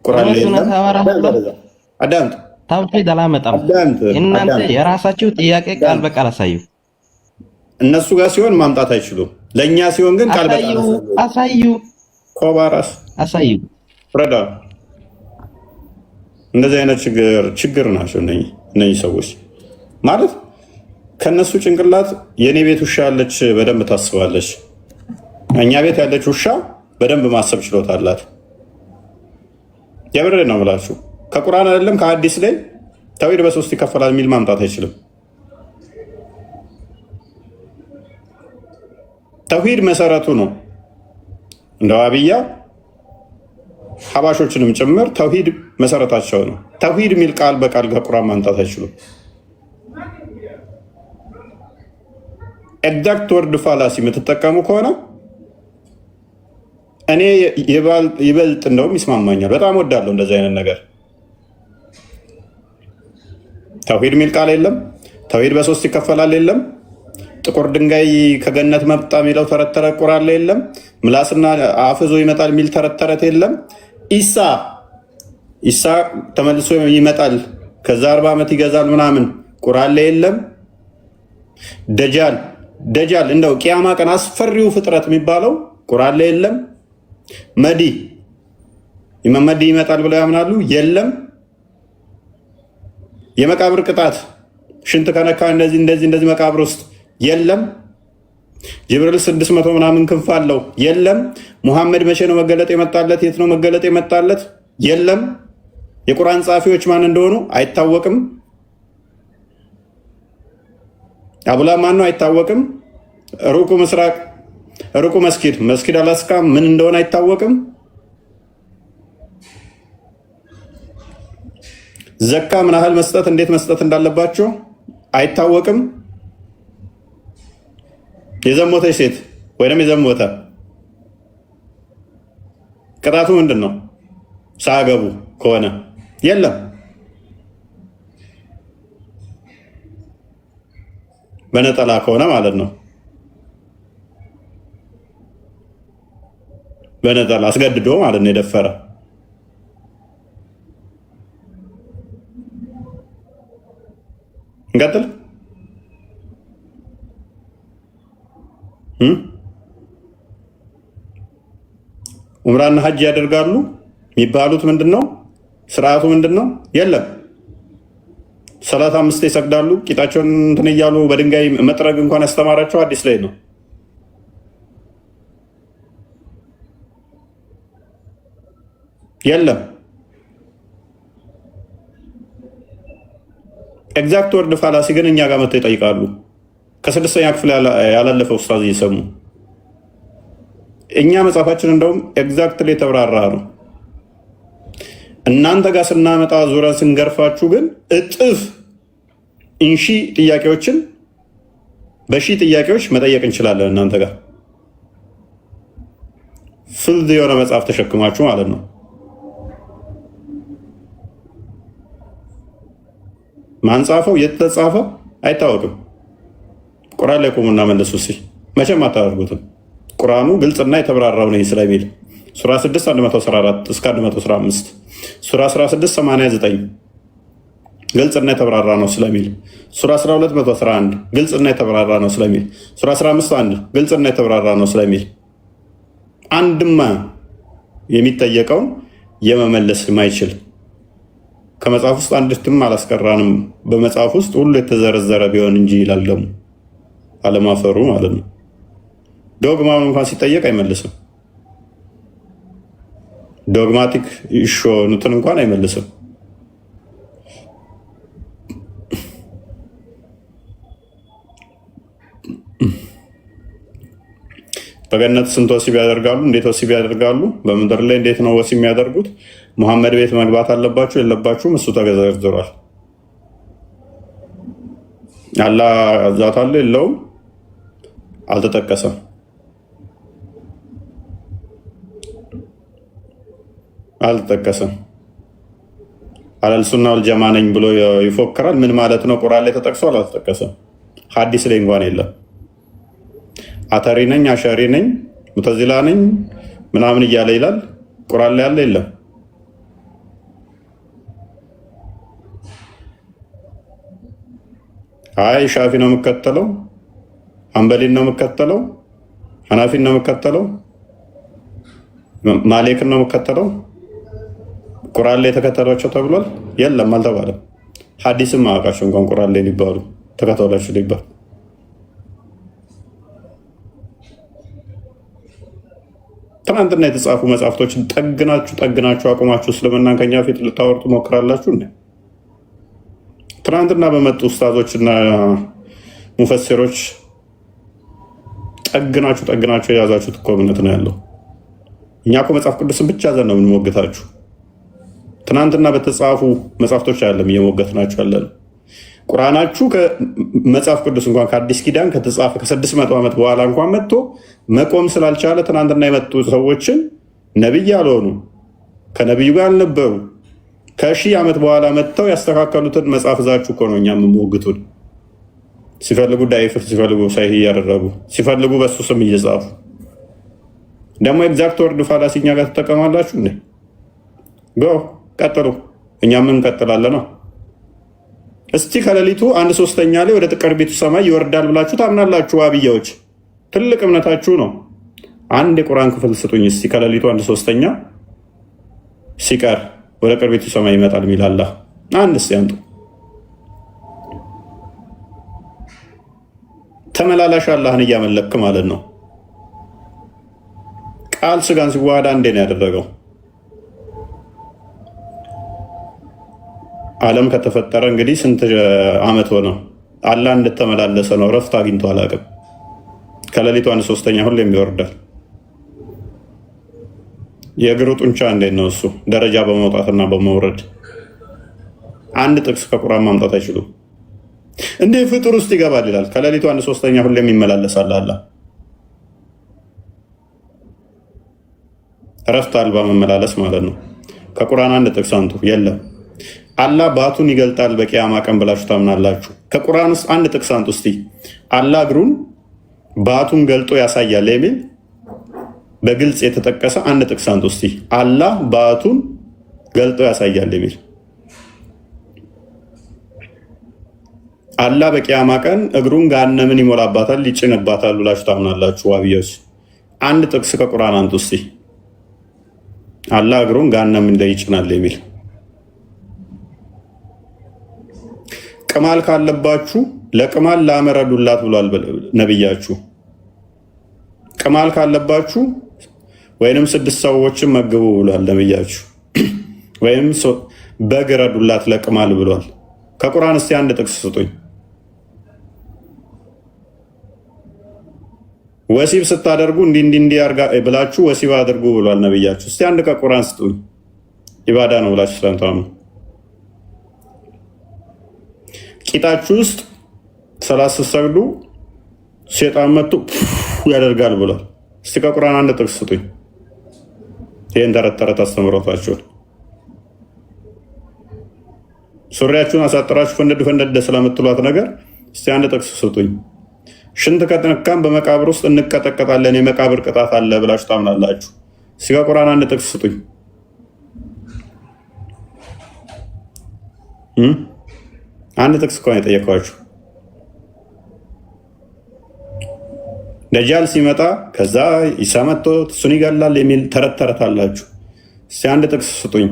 ቁርአን ላይ የለም። አዳምጥ። ተውሂድ አላመጣም። እናንተ የራሳችሁ ጥያቄ ቃል በቃል አሳዩ። እነሱ ጋር ሲሆን ማምጣት አይችሉም። ለእኛ ሲሆን ግን ቃል በቃል አሳዩ። ኮባራስ አሳዩ። ፍረዳ። እንደዚህ አይነት ችግር ናቸው እነኚህ ሰዎች ማለት ከነሱ ጭንቅላት የኔ ቤት ውሻ ያለች በደንብ ታስባለች። እኛ ቤት ያለች ውሻ በደንብ ማሰብ ችሎታ አላት። የምር ነው የምላችሁ። ከቁርአን አይደለም ከሐዲስ ላይ ተውሂድ በሶስት ይከፈላል የሚል ማምጣት አይችልም። ተውሂድ መሰረቱ ነው። እንደ ዋብያ ሐባሾችንም ጭምር ተውሂድ መሰረታቸው ነው። ተውሂድ የሚል ቃል በቃል ከቁርአን ማምጣት አይችሉም። ኤግዛክት ወርድ ፋላሲ የምትጠቀሙ ከሆነ እኔ ይበልጥ እንደውም ይስማማኛል። በጣም ወዳለሁ እንደዚህ አይነት ነገር። ተውሂድ የሚል ቃል የለም። ተውሂድ በሶስት ይከፈላል የለም። ጥቁር ድንጋይ ከገነት መጣ የሚለው ተረት ተረት ቁርአን ላይ የለም። ምላስና አፍዞ ይመጣል የሚል ተረት ተረት የለም። ኢሳ ተመልሶ ይመጣል ከዛ 40 ዓመት ይገዛል ምናምን ቁርአን ላይ የለም። ደጃል እንደው ቂያማ ቀን አስፈሪው ፍጥረት የሚባለው ቁርአን ላይ የለም። መዲ ይመጣል ብለው ያምናሉ፣ የለም። የመቃብር ቅጣት ሽንት ከነካ እንደዚህ መቃብር ውስጥ የለም። ጅብሪል 600 ምናምን ክንፍ አለው የለም። ሙሐመድ መቼ ነው መገለጥ የመጣለት? የት ነው መገለጥ የመጣለት? የለም። የቁርአን ጸሐፊዎች ማን እንደሆኑ አይታወቅም። አቡላ ማን ነው አይታወቅም። ሩቁ ምስራቅ ሩቁ መስጊድ አላስቃ ምን እንደሆነ አይታወቅም። ዘካ ምን ያህል መስጠት እንዴት መስጠት እንዳለባቸው አይታወቅም። የዘሞተች ሴት ወይም የዘሞተ ቅጣቱ ምንድን ነው? ሳያገቡ ከሆነ የለም። በነጠላ ከሆነ ማለት ነው። በነጠላ አስገድዶ ማለት ነው የደፈረ። እንቀጥል። ዑምራና ሐጅ ያደርጋሉ የሚባሉት ምንድነው? ስርዓቱ ምንድነው? የለም። ሰላት 5 ይሰግዳሉ። ቂጣቸውን እንትን እያሉ በድንጋይ መጥረግ እንኳን ያስተማራቸው አዲስ ላይ ነው። የለም። ኤግዛክት ወርድ ፋላሲ ግን እኛ ጋር መጥተው ይጠይቃሉ። ከ6ኛ ክፍል ያላለፈ ኡስታዝ እየሰሙ እኛ መጽሐፋችን እንደውም ኤግዛክትሊ የተብራራ ነው። እናንተ ጋር ስናመጣ ዙሪያ ስንገርፋችሁ ግን እጥፍ ኢንሺ ጥያቄዎችን በሺህ ጥያቄዎች መጠየቅ እንችላለን። እናንተ ጋር ፍልድ የሆነ መጽሐፍ ተሸክማችሁ ማለት ነው። ማንጻፈው የተጻፈ አይታወቅም። ቁርአን ላይ ቆሙና መለሱ። መቼም አታደርጉትም። ቁርአኑ ግልጽና የተብራራው ነው ስለሚል ሱራ 6 114 እስከ 115 ሱራ 16 89 ግልጽና የተብራራ ነው ስለሚል ሱራ 12 111 ግልጽና የተብራራ ነው ስለሚል ሱራ 15 1 ግልጽና የተብራራ ነው ስለሚል አንድማ የሚጠየቀውን የመመለስ ማይችል ከመጽሐፍ ውስጥ አንድም አላስቀራንም። በመጽሐፍ ውስጥ ሁሉ የተዘረዘረ ቢሆን እንጂ ይላል ደግሞ አለማፈሩ ማለት ነው። ዶግማውን እንኳን ሲጠየቅ አይመልስም። ዶግማቲክ ሾኑትን እንኳን አይመልስም። በገነት ስንት ወሲብ ያደርጋሉ? እንዴት ወሲብ ያደርጋሉ? በምድር ላይ እንዴት ነው ወሲብ የሚያደርጉት? ሙሐመድ ቤት መግባት አለባችሁ የለባችሁም? እሱ ተዘርዝሯል። አላህ ዛት አለ የለውም? አልተጠቀሰም። አልተጠቀሰም። አለል ሱና ወል ጀማ ነኝ ብሎ ይፎክራል። ምን ማለት ነው? ቁርአን ላይ ተጠቅሷል? አልተጠቀሰም። ሐዲስ ላይ እንኳን የለም። አተሪ ነኝ፣ አሸሪ ነኝ፣ ሙተዚላ ነኝ ምናምን እያለ ይላል። ቁርአን ላይ ያለ የለም። አይ ሻፊ ነው የምከተለው፣ አንበሊን ነው የምከተለው፣ ሐናፊን ነው የምከተለው፣ ማሊክን ነው የምከተለው ቁርአን ላይ ተከተሏቸው ተብሏል? የለም አልተባለም። ሐዲስም አያውቃቸው እንኳን ቁርአን ላይ ሊባሉ ተከተሏቸው ሊባል ትናንትና የተጻፉ መጽሐፍቶችን ጠግናችሁ አቁማችሁ እስልምናን ከኛ ፊት ልታወርጡ ሞክራላችሁ እንዴ? ትናንትና በመጡ ኡስታዞችና ሙፈሲሮች ጠግናችሁ የያዛችሁት እኮ እምነት ነው ያለው። እኛ እኮ መጽሐፍ ቅዱስን ብቻ ዘን ነው የምንሞግታችሁ። ትናንትና በተጻፉ መጽሐፍቶች አይደለም እየሞገትናችሁ ያለን። ቁርአናችሁ ከመጽሐፍ ቅዱስ እንኳን ከአዲስ ኪዳን ከተጻፈ ከ600 ዓመት በኋላ እንኳን መጥቶ መቆም ስላልቻለ ትናንትና የመጡ ሰዎችን ነቢይ ያልሆኑ ከነቢዩ ጋር አልነበሩ ከ1000 ዓመት በኋላ መጥተው ያስተካከሉትን መጽሐፍ ዛችሁ እኮ ነው እኛ የምንሞግቱን። ሲፈልጉ ዳይፍ፣ ሲፈልጉ ሳይህ እያደረጉ፣ ሲፈልጉ በሱ ስም እየጻፉ ደግሞ ኤግዛክት ወርድ ፋላሲ እኛ ጋር ትጠቀማላችሁ እንዴ? ቀጥሉ፣ እኛም እንቀጥላለን ነው። እስቲ ከሌሊቱ 1/3 ላይ ወደ ቅርቢቱ ሰማይ ይወርዳል ብላችሁ ታምናላችሁ? ዋብያዎች ትልቅ እምነታችሁ ነው። አንድ የቁርአን ክፍል ስጡኝ እስቲ ከሌሊቱ 1/3 ሲቀር ወደ ቅርቢቱ ሰማይ ይመጣል የሚል አላህ አንድ እስቲ አንጡ። ተመላላሽ አላህን እያመለክ ማለት ነው። ቃል ስጋን ሲዋሃድ አንዴ ነው ያደረገው። ዓለም ከተፈጠረ እንግዲህ ስንት ዓመት ሆነው? አላህ እንደተመላለሰ ነው። ረፍት አግኝቶ አላውቅም። ከሌሊቱ 1/3 ሁሌም ይወርዳል። የእግሩ ጡንቻ እንዴት ነው እሱ? ደረጃ በመውጣትና በመውረድ አንድ ጥቅስ ከቁርአን ማምጣት አይችሉም። እንዴ ፍጡር ውስጥ ይገባል ይላል። ከሌሊቱ 1/3 ሁሌም ይመላለሳል አላህ። እረፍት አልባ መመላለስ ማለት ነው። ከቁርአን አንድ ጥቅስ አንጡ። የለም። አላህ ባቱን ይገልጣል በቂያማ ቀን ብላችሁ ታምናላችሁ? ከቁርአን ውስጥ አንድ ጥቅስ አንጡ እስቲ። አላህ እግሩን ባቱን ገልጦ ያሳያል የሚል በግልጽ የተጠቀሰ አንድ ጥቅስ አንጡ እስቲ። አላህ ባቱን ገልጦ ያሳያል የሚል አላህ በቂያማ ቀን እግሩን ገሃነምን ይሞላባታል ይጭንባታል ብላችሁ ታምናላችሁ? ዋብዮች አንድ ጥቅስ ከቁርአን አንጡ እስቲ። አላህ እግሩን ገሃነም ይጭናል የሚል ቅማል ካለባችሁ ለቅማል ላመረዱላት ብሏል ነብያችሁ። ቅማል ካለባችሁ ወይንም 6 ሰዎችን መግቡ ብሏል ነብያችሁ። ወይም በግ ረዱላት ለቅማል ብሏል። ከቁርአን እስቲ አንድ ጥቅስ ስጡኝ። ወሲብ ስታደርጉ እንዲህ አርጋ ብላችሁ ወሲብ አድርጉ ብሏል ነብያችሁ። እስቲ አንድ ከቁርአን ስጡኝ። ኢባዳ ነው ብላችሁ ስለምታምኑ ቂጣችሁ ውስጥ 30 ስትሰግዱ ሸይጣን መጥቶ ያደርጋል ብሏል። እስቲ ከቁርአን አንድ ጥቅስ ስጡኝ። ይሄን ተረት አስተምሮታችሁን ሱሪያችሁን አሳጥራችሁ ፈንደድ ስለምትሏት ነገር እስቲ አንድ ጥቅስ ስጡኝ። ሽንት ከተነካም በመቃብር ውስጥ እንቀጠቀጣለን የመቃብር ቅጣት አለ ብላችሁ ታምናላችሁ? እስቲ ከቁርአን አንድ ጥቅስ ስጡኝ። አንድ ጥቅስ እኮ ነው የጠየኳችሁ። ደጃል ሲመጣ ከዛ ኢሳ መጥቶ እሱን ይገላል የሚል ተረት አላችሁ። እስቲ አንድ ጥቅስ ስጡኝ።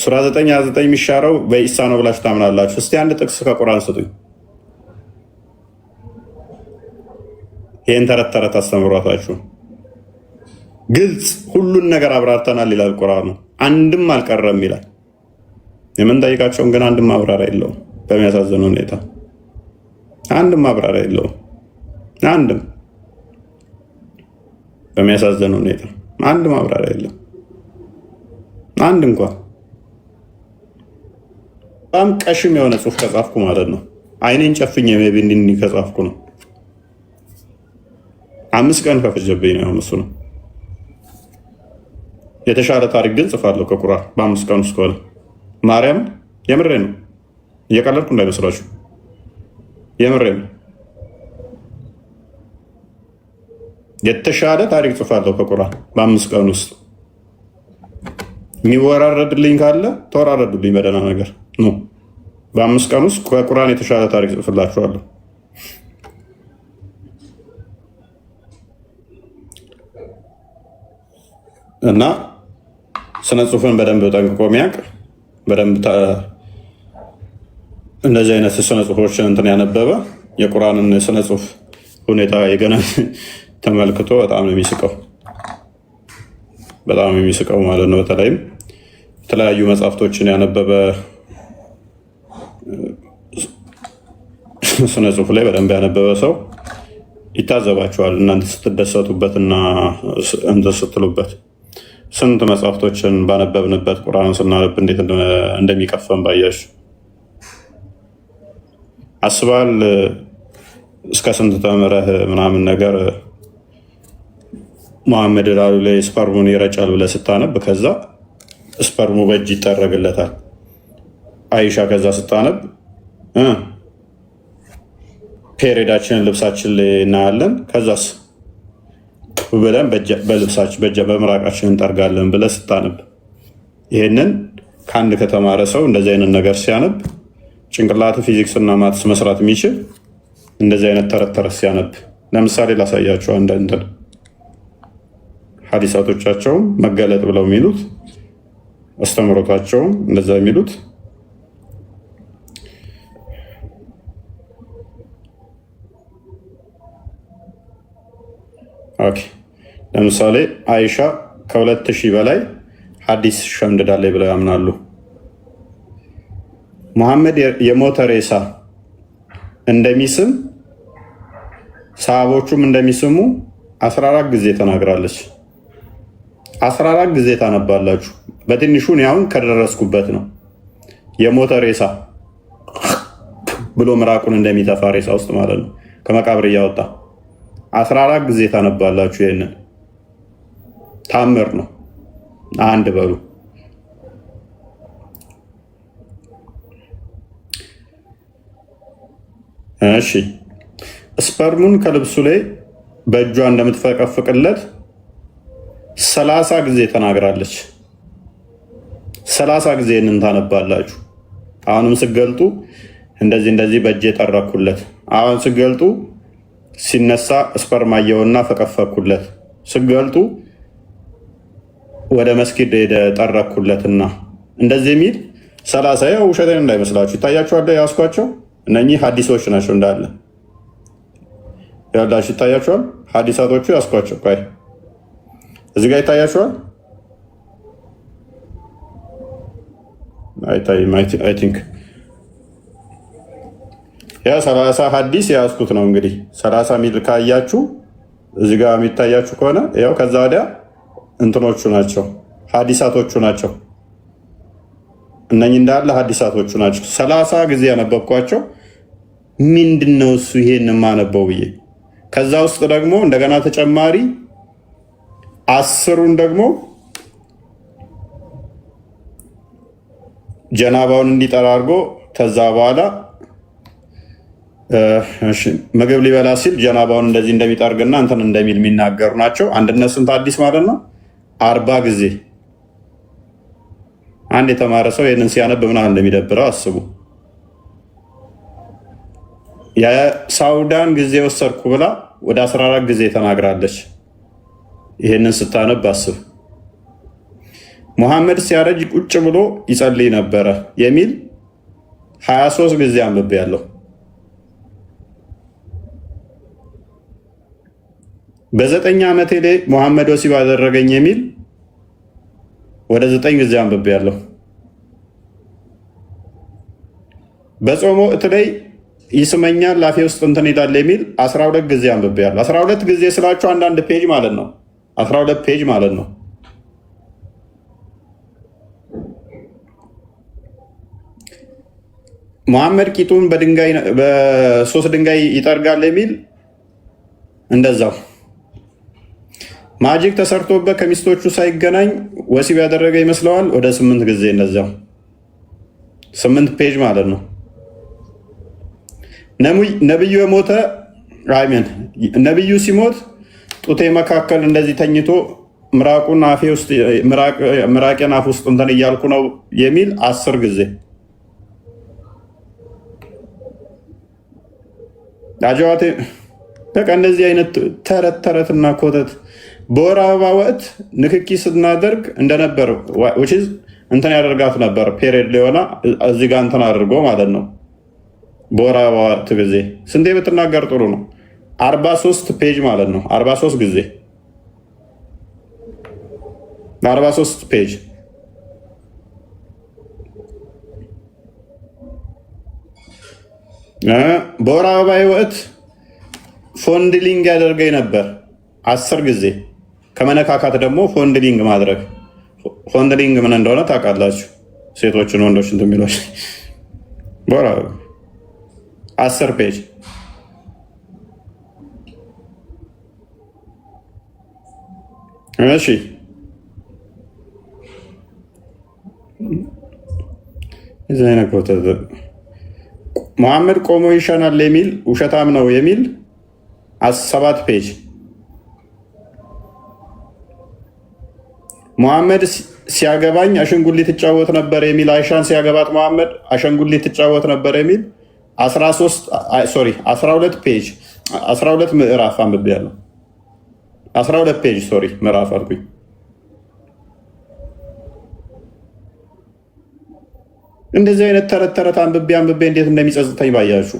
ሱራ 9:29 የሚሻረው በኢሳ ነው ብላችሁ ታምናላችሁ? እስቲ አንድ ጥቅስ ከቁርአን ስጡኝ። ይህን ተረት አስተምሯታችሁ ግልጽ ሁሉን ነገር አብራርተናል ይላል ቁርአኑ። አንድም አልቀረም ይላል። የምንጠይቃቸውን ግን አንድም ማብራሪያ የለውም። በሚያሳዝን ሁኔታ አንድም ማብራሪያ የለውም። አንድም በሚያሳዝን ሁኔታ አንድ ማብራሪያ የለም። አንድ እንኳን በጣም ቀሽም የሆነ ጽሁፍ ከጻፍኩ ማለት ነው። አይኔን ጨፍኝ ሜቢ እንዲህ ከጻፍኩ ነው 5 ቀን ከፈጀብኝ ነው። እሱ ነው የተሻለ ታሪክ ግን ጽፋለሁ ከቁርአን በ5 ቀን ውስጥ ከሆነ ማርያም የምሬ ነው። እየቀለድኩ እንዳይመስላችሁ የምሬ ነው። የተሻለ ታሪክ ጽፋለሁ ከቁርአን በ5 ቀን ውስጥ። የሚወራረድልኝ ካለ ተወራረዱልኝ በደህና ነገር ነው። በ5 ቀን ውስጥ ከቁርአን የተሻለ ታሪክ ጽፍላችኋለሁ። እና ስነ ጽሁፍን በደንብ ጠንቅቆ የሚያውቅ በደንብ እንደዚህ አይነት ስነ ጽሁፎችን እንትን ያነበበ የቁርአንን ስነ ጽሁፍ ሁኔታ የገና ተመልክቶ በጣም ነው የሚስቀው። በጣም የሚስቀው ማለት ነው። በተለይም የተለያዩ መጽሐፍቶችን ያነበበ ስነ ጽሁፍ ላይ በደንብ ያነበበ ሰው ይታዘባቸዋል። እናንተ ስትደሰቱበትና እንትን ስትሉበት ስንት መጽሐፍቶችን ባነበብንበት ቁርአን ስናነብ እንዴት እንደሚቀፈን ባያሽ አስባል። እስከ ስንት ተምረህ ምናምን ነገር መሐመድ ላሉ ላይ ስፐርሙን ይረጫል ብለህ ስታነብ ከዛ ስፐርሙ በእጅ ይጠረግለታል። አይሻ ከዛ ስታነብ ፔሬዳችንን ልብሳችን ላይ እናያለን። ከዛስ ብለን በምራቃችን እንጠርጋለን ብለህ ስታነብ ይሄንን ከአንድ ከተማረ ሰው እንደዚህ አይነት ነገር ሲያነብ ጭንቅላት ፊዚክስ እና ማትስ መስራት የሚችል እንደዚህ አይነት ተረት ሲያነብ ለምሳሌ ላሳያቸው። አንዳንድ ሐዲሳቶቻቸውም መገለጥ ብለው የሚሉት አስተምሮታቸውም እንደዛ የሚሉት ለምሳሌ አይሻ ከ2000 በላይ ሐዲስ ሸምድዳለች ብለው ያምናሉ። መሐመድ የሞተ ሬሳ እንደሚስም ሰሃቦቹም እንደሚስሙ 14 ጊዜ ተናግራለች። 14 ጊዜ ታነባላችሁ። በትንሹ እኔ አሁን ከደረስኩበት ነው። የሞተ ሬሳ ብሎ ምራቁን እንደሚተፋ ሬሳ ውስጥ ማለት ነው፣ ከመቃብር እያወጣ 14 ጊዜ ታነባላችሁ። ይሄንን ታምር ነው። አንድ በሉ። እሺ ስፐርሙን ከልብሱ ላይ በእጇ እንደምትፈቀፍቅለት 30 ጊዜ ተናግራለች። 30 ጊዜ እንን ታነባላችሁ። አሁንም ስገልጡ እንደዚህ በእጄ ጠረኩለት። አሁን ስገልጡ ሲነሳ ስፐርማየውና ፈቀፈኩለት። ስገልጡ ወደ መስጊድ ሄደ ጠረኩለትና እንደዚህ የሚል 30 ያው ውሸቴን እንዳይመስላችሁ ይታያችኋል። ያስኳቸው እነኚህ ሐዲሶች ናቸው እንዳለ ያላችሁ ይታያችኋል። ሐዲሳቶቹ ያስኳቸው ቆይ እዚህ ጋር ይታያችኋል። አይ ቲንክ ያ 30 ሐዲስ ያስኩት ነው። እንግዲህ 30 ሚል ካያችሁ እዚህ ጋር የሚታያችሁ ከሆነ ያው ከዛ ወዲያ እንትኖቹ ናቸው ሐዲሳቶቹ ናቸው። እነኚህ እንዳለ ሐዲሳቶቹ ናቸው። 30 ጊዜ ያነበብኳቸው ምንድነው እሱ ይሄን ማነበው ብዬ ከዛ ውስጥ ደግሞ እንደገና ተጨማሪ 10ሩን ደግሞ ጀናባውን እንዲጠራ አድርጎ ከዛ በኋላ ምግብ ሊበላ ሲል ጀናባውን እንደዚህ እንደሚጠርግና እንትን እንደሚል የሚናገሩ ናቸው። አንድነት ስንት ሐዲስ ማለት ነው? 40 ጊዜ። አንድ የተማረ ሰው ይህንን ሲያነብ ምናምን እንደሚደብረው አስቡ። የሳውዳን ጊዜ ወሰድኩ ብላ ወደ 14 ጊዜ ተናግራለች። ይህንን ስታነብ አስብ። ሙሐመድ ሲያረጅ ቁጭ ብሎ ይጸልይ ነበረ የሚል 23 ጊዜ አንብቤያለሁ። በ9 ዓመቴ ላይ ሙሐመድ ወሲብ አደረገኝ የሚል ወደ 9 ጊዜ አንብቤያለሁ። በጾም ወቅት ላይ ይስመኛል ላፌ ውስጥ እንትን ይላል የሚል 12 ጊዜ አንብቤያለሁ። 12 ጊዜ ስላችሁ አንዳንድ ፔጅ ማለት ነው። 12 ፔጅ ማለት ነው። ሙሐመድ ቂጡን በ3 ድንጋይ ይጠርጋል የሚል እንደዛው። ማጂክ ተሰርቶበት ከሚስቶቹ ሳይገናኝ ወሲብ ያደረገ ይመስለዋል ወደ 8 ጊዜ እንደዛው። 8 ፔጅ ማለት ነው። ነብዩ የሞተ አይመን ነብዩ ሲሞት ጡቴ መካከል እንደዚህ ተኝቶ ምራቁን አፌ ውስጥ ምራቄን አፍ ውስጥ እንትን እያልኩ ነው የሚል 10 ጊዜ። አጀዋቴ በቃ እንደዚህ አይነት ተረትና ኮተት በወር አበባ ወቅት ንክኪ ስናደርግ እንደነበር እንትን ያደርጋት ነበር። ፔሪድ ሊሆና እዚህ ጋር እንትን አድርጎ ማለት ነው። በወር አበባ ወቅት ጊዜ ስንቴ ብትናገር ጥሩ ነው? 43 ፔጅ ማለት ነው። 43 ጊዜ 43 ፔጅ። በወር አበባ ወቅት ፎንድሊንግ ያደርገኝ ነበር 10 ጊዜ። ከመነካካት ደግሞ ፎንድሊንግ ማድረግ። ፎንድሊንግ ምን እንደሆነ ታውቃላችሁ? ሴቶችን ወንዶች እንትን የሚሏች በወር አበባ 10 ፔጅ። እሺ እዚህ አይነት ኮተት ሙሐመድ ቆሞ ይሸናል የሚል ውሸታም ነው የሚል 7 ፔጅ። ሙሐመድ ሲያገባኝ አሸንጉሊት ትጫወት ነበር የሚል አይሻን ሲያገባት ሙሐመድ አሸንጉሊት ትጫወት ነበር የሚል 12 ፔጅ 12 ምዕራፍ አንብቤያለሁ። 12 ፔጅ ሶሪ ምዕራፍ አልኩኝ። እንደዚህ አይነት ተረት አንብቤ እንዴት እንደሚጸጽተኝ ባያችሁ።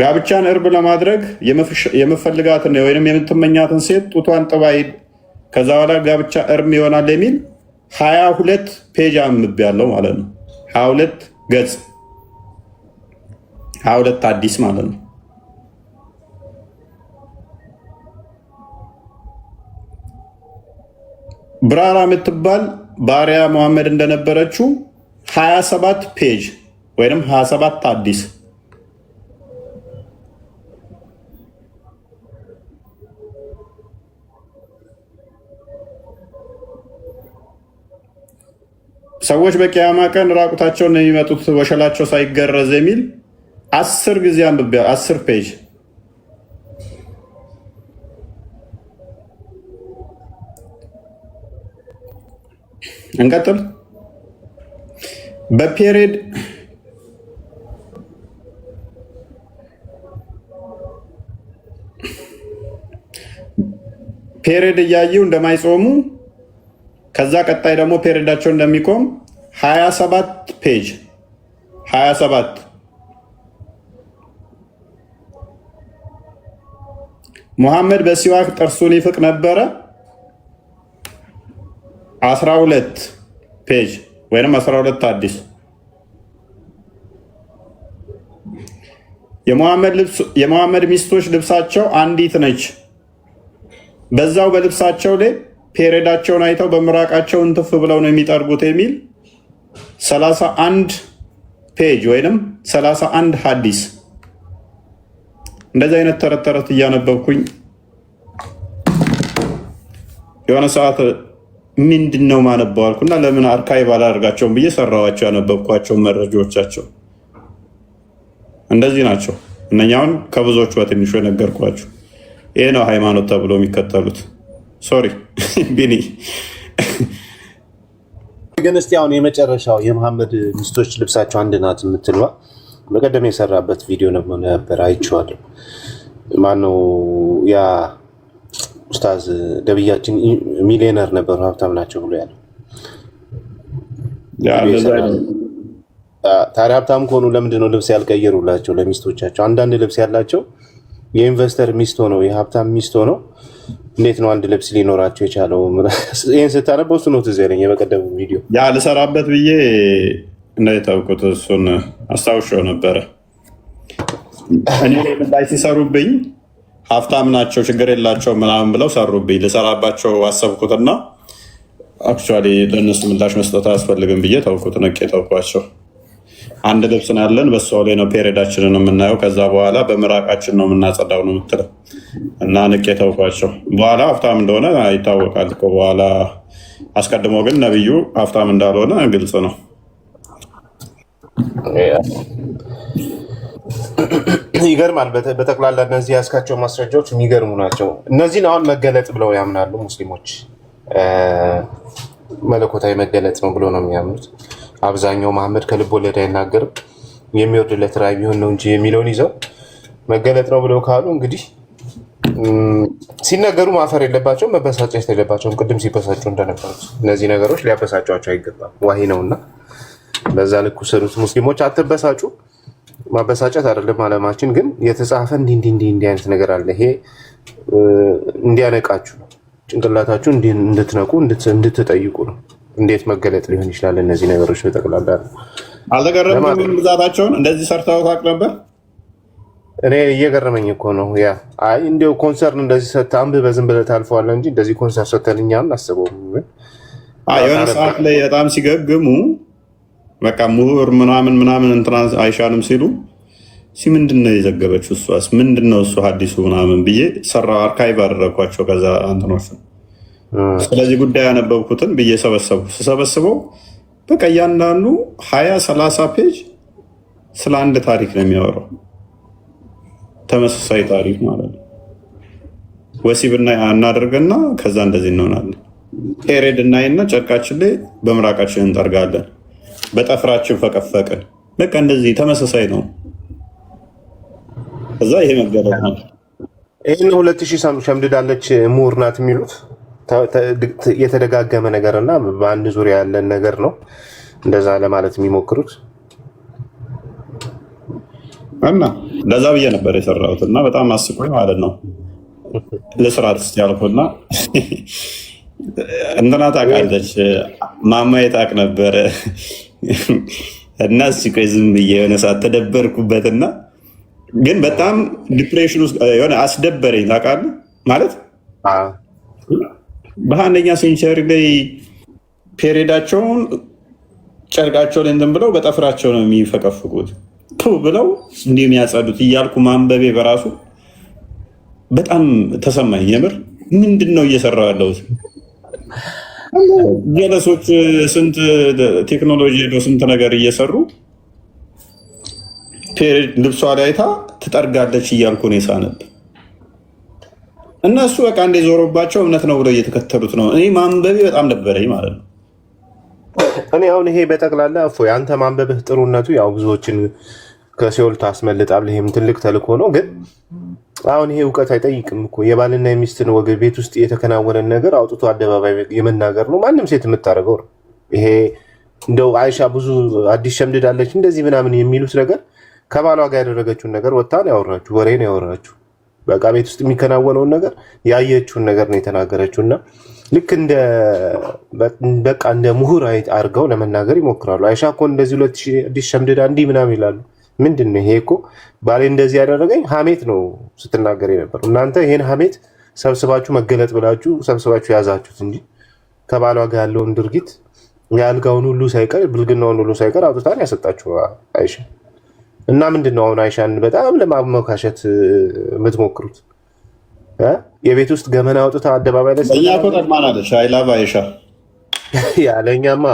ጋብቻን እርብ ለማድረግ የምፈልጋትን ወይም የምትመኛትን ሴት ጡቷን ጥባ ሂድ፣ ከዛ በኋላ ጋብቻ እርም ይሆናል የሚል 22 ፔጅ አንብቤያለሁ ማለት ነው። 22 ገጽ 22 አዲስ ማለት ነው። ብራራ የምትባል ባሪያ መሐመድ እንደነበረችው 27 ፔጅ ወይም 27 አዲስ ሰዎች በቂያማ ቀን ራቁታቸውን የሚመጡት ወሸላቸው ሳይገረዝ የሚል 10 ጊዜ አንብቤያለሁ። 10 ፔጅ እንቀጥል። በፔሬድ እያዩ እንደማይጾሙ ከዛ ቀጣይ ደግሞ ፔሬዳቸው እንደሚቆም 27 ፔጅ 27 ሙሐመድ በሲዋክ ጥርሱን ይፍቅ ነበረ 12 ፔጅ ወይም 12 አዲስ የሙሐመድ ሚስቶች ልብሳቸው አንዲት ነች፣ በዛው በልብሳቸው ላይ ፔሬዳቸውን አይተው በምራቃቸው እንትፍ ብለው ነው የሚጠርጉት የሚል 31 ፔጅ ወይም 31 ሀዲስ። እንደዚህ አይነት ተረት ተረት እያነበብኩኝ የሆነ ሰዓት ምንድን ነው ማነበው አልኩና ለምን አርካይቭ አላደርጋቸውም ብዬ ሰራዋቸው። ያነበብኳቸው መረጃዎቻቸው እንደዚህ ናቸው። እነኛውን ከብዙዎቹ በትንሹ የነገርኳቸው ይሄ ነው ሃይማኖት ተብሎ የሚከተሉት። ሶሪ ቢኒ ግን እስቲ አሁን የመጨረሻው የመሐመድ ሚስቶች ልብሳቸው አንድ ናት የምትለዋ በቀደም የሰራበት ቪዲዮ ነበር አይቼዋለሁ። ማነው ያ ኡስታዝ ደብያችን ሚሊዮነር ነበሩ ሀብታም ናቸው ብሎ ያለው። ታዲያ ሀብታም ከሆኑ ለምንድን ነው ልብስ ያልቀየሩላቸው ለሚስቶቻቸው? አንዳንድ ልብስ ያላቸው የኢንቨስተር ሚስት ሆነው የሀብታም ሚስት ሆነው እንዴት ነው አንድ ልብስ ሊኖራቸው የቻለው? ይህን ስታነበው እሱ ነው ትዝ ያለኝ የበቀደሙ ቪዲዮ። ያ ልሰራበት ብዬ እንዳይታውቁት እሱን አስታውሻው ነበረ። እኔ ላይ ሲሰሩብኝ ሀብታም ናቸው ችግር የላቸው ምናምን ብለው ሰሩብኝ። ልሰራባቸው አሰብኩትና አክቹዋሊ ለእነሱ ምላሽ መስጠት አያስፈልግም ብዬ ታውኩት፣ ነቄ ታውኳቸው። አንድ ልብስ ነው ያለን፣ በሷ ላይ ነው ፔሬዳችንን የምናየው፣ ከዛ በኋላ በምራቃችን ነው የምናጸዳው ነው የምትለው እና ንቄ ታውኳቸው። በኋላ ሀብታም እንደሆነ ይታወቃል እኮ በኋላ። አስቀድሞ ግን ነብዩ ሀብታም እንዳልሆነ ግልጽ ነው። ይገርማል። በጠቅላላ እነዚህ ያስካቸው ማስረጃዎች የሚገርሙ ናቸው። እነዚህን አሁን መገለጥ ብለው ያምናሉ ሙስሊሞች። መለኮታዊ መገለጥ ነው ብሎ ነው የሚያምኑት። አብዛኛው መሐመድ ከልብ ወለድ አይናገርም የሚወርድለት ራዕይ ቢሆን ነው እንጂ የሚለውን ይዘው መገለጥ ነው ብለው ካሉ እንግዲህ ሲነገሩ ማፈር የለባቸውም፣ መበሳጨት የለባቸውም። ቅድም ሲበሳጩ እንደነበሩት እነዚህ ነገሮች ሊያበሳጯቸው አይገባም። ዋሂ ነውና በዛ ልክ ውሰዱት ሙስሊሞች፣ አትበሳጩ። ማበሳጨት አይደለም አለማችን፣ ግን የተጻፈ እንዲህ አይነት ነገር አለ። ይሄ እንዲያነቃችሁ ነው፣ ጭንቅላታችሁ እንድትነቁ እንድትጠይቁ ነው። እንዴት መገለጥ ሊሆን ይችላል? እነዚህ ነገሮች በጠቅላላ አልተገረምኩም። ብዛታቸውን እንደዚህ ሰርተው ታውቅ ነበር? እኔ እየገረመኝ እኮ ነው። ያ አይ እንዲያው ኮንሰርን እንደዚህ ሰጥተህ አንብበህ ዝም ብለህ ታልፈዋለህ እንጂ እንደዚህ ኮንሰርን ሰጥተን እኛም አስበውም። የሆነ ሰዓት ላይ በጣም ሲገግሙ በቃ ምሁር ምናምን እንትና አይሻልም ሲሉ ምንድን ነው የዘገበችው እሷስ ምንድን ነው እሱ ሀዲሱ ምናምን ብዬ ሰራ አርካይቭ አደረግኳቸው። ከዛ እንትኖች ስለዚህ ጉዳይ ያነበብኩትን ብዬ ስሰበስበው በቃ እያንዳንዱ 20-30 ፔጅ ስለ አንድ ታሪክ ነው የሚያወራው። ተመሳሳይ ታሪክ ማለት ነው። ወሲብ እናደርግና ከዛ እንደዚህ እንሆናለን። ፔሬድ እናይና ጨርቃችን ላይ በምራቃችን እንጠርጋለን፣ በጠፍራችን ፈቀፈቅን። በቃ እንደዚህ ተመሳሳይ ነው። እዛ ይሄ መገለጥ ነው። ይህን 2000 ሸምድዳለች ምሁር ናት የሚሉት የተደጋገመ ነገር እና በአንድ ዙሪያ ያለን ነገር ነው እንደዛ ለማለት የሚሞክሩት። እና ለዛ ብዬ ነበር የሰራሁት እና በጣም አስቆኝ ማለት ነው። ለስራት ስ ያልኩና እንትና ታውቃለች ማማዬ ታውቅ ነበረ እና ቆይ ዝም ብዬ የሆነ ሰዓት ተደበርኩበትና ግን በጣም ዲፕሬሽን ውስጥ የሆነ አስደበረኝ። ታውቃለህ ማለት በአንደኛ ሴንቸሪ ላይ ፔሪዳቸውን ጨርቃቸው ላይ እንትን ብለው በጠፍራቸው ነው የሚፈቀፍቁት ብለው እንዲህ የሚያጸዱት እያልኩ ማንበቤ በራሱ በጣም ተሰማኝ። የምር ምንድን ነው እየሰራው ያለሁት? ጀለሶች ስንት ቴክኖሎጂ ሄዶ ስንት ነገር እየሰሩ ልብሷ ላይ አይታ ትጠርጋለች እያልኩ ነው ሳነብ። እነሱ በቃ እንደ ዞሮባቸው እምነት ነው ብለው እየተከተሉት ነው። እኔ ማንበቤ በጣም ነበረኝ ማለት ነው። እኔ አሁን ይሄ በጠቅላላ እፎይ አንተ ማንበብህ ጥሩነቱ ያው ብዙዎችን ከሲኦል ታስመልጣለህ። ይሄም ትልቅ ተልእኮ ነው። ግን አሁን ይሄ እውቀት አይጠይቅም እኮ የባልና የሚስትን ወግ ቤት ውስጥ የተከናወነን ነገር አውጥቶ አደባባይ የመናገር ነው። ማንም ሴት የምታደርገው ነው። ይሄ እንደው አይሻ ብዙ አዲስ ሸምድዳለች እንደዚህ ምናምን የሚሉት ነገር ከባሏ ጋር ያደረገችውን ነገር ወጥታ ነው ያወራችሁ፣ ወሬ ነው ያወራችሁ። በቃ ቤት ውስጥ የሚከናወነውን ነገር ያየችውን ነገር ነው የተናገረችው። እና ልክ በቃ እንደ ምሁር አድርገው ለመናገር ይሞክራሉ። አይሻ እኮ እንደዚህ 2000 አዲስ ሸምድዳ እንዲህ ምናምን ይላሉ። ምንድን ነው ይሄ? እኮ ባሌ እንደዚህ ያደረገኝ ሀሜት ነው ስትናገር የነበረው። እናንተ ይሄን ሀሜት ሰብስባችሁ መገለጥ ብላችሁ ሰብስባችሁ ያዛችሁት እንጂ ከባሏ ጋር ያለውን ድርጊት የአልጋውን ሁሉ ሳይቀር ብልግናውን ሁሉ ሳይቀር አውጥታን ያሰጣችሁ አይሻ። እና ምንድን ነው አሁን አይሻን በጣም ለማሞካሸት የምትሞክሩት? የቤት ውስጥ ገመና አውጥታ አደባባይ ላይ እኛ እኮ ጠቅማናለች። አይላቭ አይሻ ያለኛማ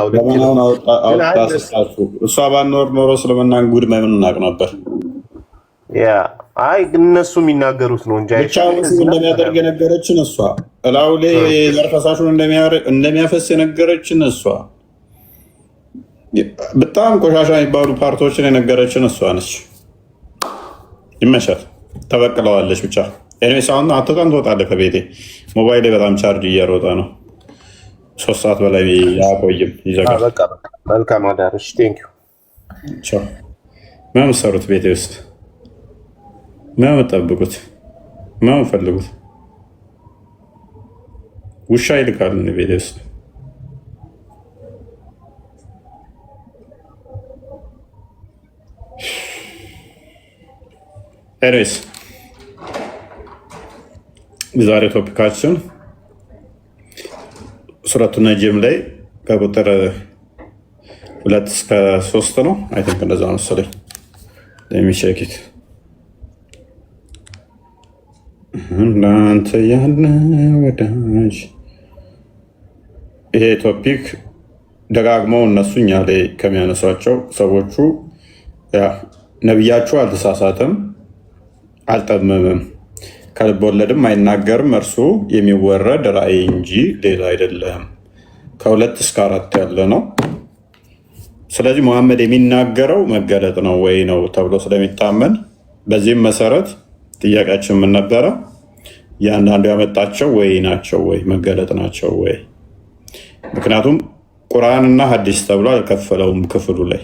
እሷ ባኖር ኖሮ ስለመናን ጉድ ምን እናቅ ነበር። አይ እነሱ የሚናገሩት ነው እንጂ ብቻ እንደሚያደርግ የነገረችን እሷ፣ እላው ላይ ዘር ፈሳሹን እንደሚያፈስ የነገረችን እሷ፣ በጣም ቆሻሻ የሚባሉ ፓርቶችን የነገረችን እሷ ነች። ይመሻል፣ ተበቅለዋለች። ብቻ ኤኒዌይስ አሁን አትወጣም፣ ትወጣለህ ከቤቴ። ሞባይል ላይ በጣም ቻርጅ እየሮጠ ነው። 3 ሰዓት በላይ አያቆይም፣ ይዘጋል። መልካም አዳርሽ። ቴንኪው። ምን የምትሰሩት ቤቴ ውስጥ? ምን የምትጠብቁት? ምን የምትፈልጉት? ውሻ ይልካል ቤቴ ውስጥ። ኤኒዌይስ የዛሬ ቶፒካችን ሱረቱ ነጅም ላይ ከቁጥር 2 እስከ 3 ነው። አይ ቲንክ እንደዛ መሰለኝ። ለሚሸኪት እናንተ ያለ ወዳጅ ይሄ ቶፒክ ደጋግመው እነሱ እኛ ላይ ከሚያነሷቸው ሰዎቹ ነቢያችሁ አልተሳሳተም፣ አልጠመምም፣ ከልብ ወለድም አይናገርም፣ እርሱ የሚወረድ ራእይ እንጂ ሌላ አይደለም። ከ2 እስከ 4 ያለ ነው። ስለዚህ መሐመድ የሚናገረው መገለጥ ነው ወይ ነው ተብሎ ስለሚታመን በዚህም መሰረት ጥያቄያችን ምን ነበረ? እያንዳንዱ ያመጣቸው ወይ ናቸው ወይ መገለጥ ናቸው ወይ? ምክንያቱም ቁርአንና ሐዲስ ተብሎ አልከፈለውም። ክፍሉ ላይ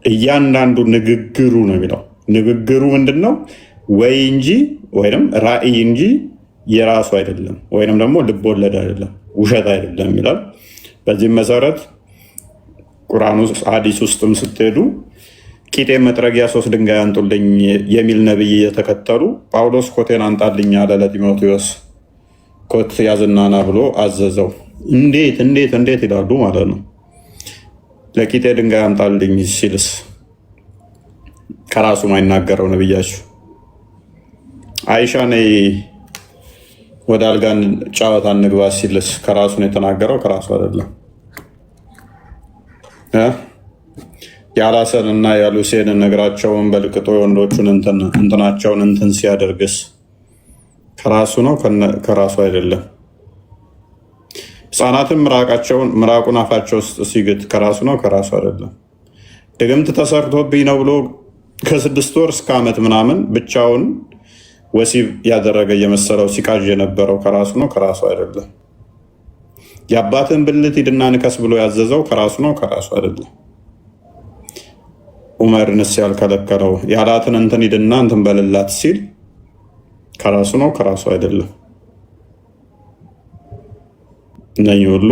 እያንዳንዱ ንግግሩ ነው የሚለው። ንግግሩ ምንድን ነው? ወይ እንጂ ወይም ራእይ እንጂ የራሱ አይደለም፣ ወይም ደግሞ ልብ ወለድ አይደለም፣ ውሸት አይደለም ይላል። በዚህም መሰረት ቁርአን ውስጥ ሐዲስ ውስጥም ስትሄዱ ቂጤ መጥረጊያ 3 ድንጋይ አንጡልኝ የሚል ነብይ እየተከተሉ ጳውሎስ ኮቴን አንጣልኝ አለ ለጢሞቴዎስ። ኮት ያዝናና ብሎ አዘዘው። እንዴት እንዴት እንዴት ይላሉ ማለት ነው። ለቂጤ ድንጋይ አንጣልኝ ሲልስ ከራሱ ማይናገረው ነብያችሁ። አይሻ ነይ ወደ አልጋን ጨዋታ እንግባ ሲልስ ከራሱ ነው የተናገረው፣ ከራሱ አይደለም። የአላሰን እና የሉሴንን እግራቸውን በልቅጦ የወንዶቹን እንትናቸውን እንትን ሲያደርግስ ከራሱ ነው፣ ከራሱ አይደለም። ህፃናትን ምራቁን አፋቸው ውስጥ ሲግት ከራሱ ነው፣ ከራሱ አይደለም። ድግምት ተሰርቶብኝ ነው ብሎ ከ6 ወር እስከ ዓመት ምናምን ብቻውን ወሲብ ያደረገ እየመሰለው ሲቃዥ የነበረው ከራሱ ነው፣ ከራሱ አይደለም። የአባትን ብልት ሂድና ንከስ ብሎ ያዘዘው ከራሱ ነው፣ ከራሱ አይደለም። ዑመርንስ ያልከለከለው? ያላትን እንትን ሂድና እንትን በልላት ሲል ከራሱ ነው ከራሱ አይደለም? እነኚህ ሁሉ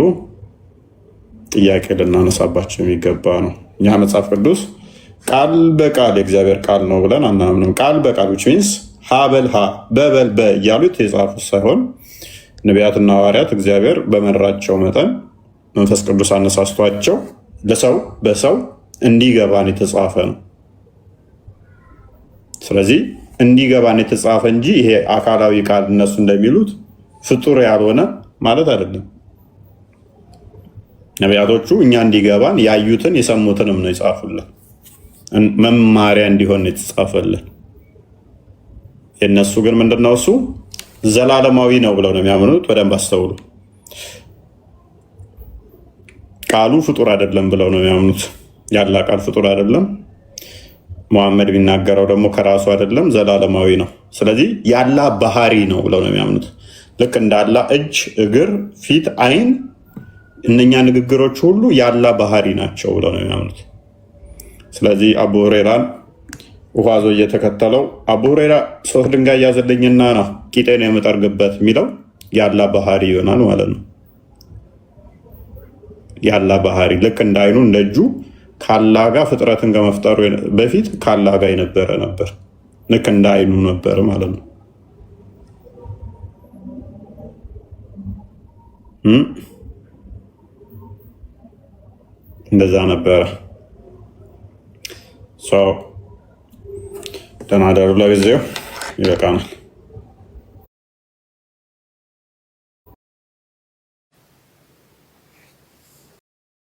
ጥያቄ ልናነሳባቸው የሚገባ ነው። እኛ መጽሐፍ ቅዱስ ቃል በቃል የእግዚአብሔር ቃል ነው ብለን አናምንም። ቃል በቃል which means ሀ በል ሀ በበል በ እያሉት የጻፉት ሳይሆን ነቢያትና ሐዋርያት እግዚአብሔር በመራቸው መጠን መንፈስ ቅዱስ አነሳስቷቸው ለሰው በሰው እንዲገባን የተጻፈ ነው። ስለዚህ እንዲገባን የተጻፈ እንጂ ይሄ አካላዊ ቃል እነሱ እንደሚሉት ፍጡር ያልሆነ ማለት አይደለም። ነቢያቶቹ እኛ እንዲገባን ያዩትን የሰሙትንም ነው የጻፉልን፣ መማሪያ እንዲሆን የተጻፈልን። የእነሱ ግን ምንድነው? እሱ ዘላለማዊ ነው ብለው ነው የሚያምኑት። በደንብ አስተውሉ። ቃሉ ፍጡር አይደለም ብለው ነው የሚያምኑት። ያላ ቃል ፍጡር አይደለም። መሐመድ ቢናገረው ደግሞ ከራሱ አይደለም፣ ዘላለማዊ ነው። ስለዚህ ያላ ባህሪ ነው ብለው ነው የሚያምኑት። ልክ እንዳላ እጅ፣ እግር፣ ፊት፣ አይን እነኛ ንግግሮች ሁሉ ያላ ባህሪ ናቸው ብለው ነው የሚያምኑት። ስለዚህ አቡ ሁሬራን ውሃዞ እየተከተለው አቡ ሁሬራ 3 ድንጋይ ያዘልኝና ነው ቂጤን የምጠርግበት የሚለው ያላ ባህሪ ይሆናል ማለት ነው። ያላ ባህሪ ልክ እንደ አይኑ እንደ እጁ ካላህ ጋር ፍጥረትን ከመፍጠሩ በፊት ካላህ ጋር የነበረ ነበር። ልክ እንደ አይኑ ነበር ማለት ነው። እንደዛ ነበረ። ደህና ደሩ። ለጊዜው ይበቃናል።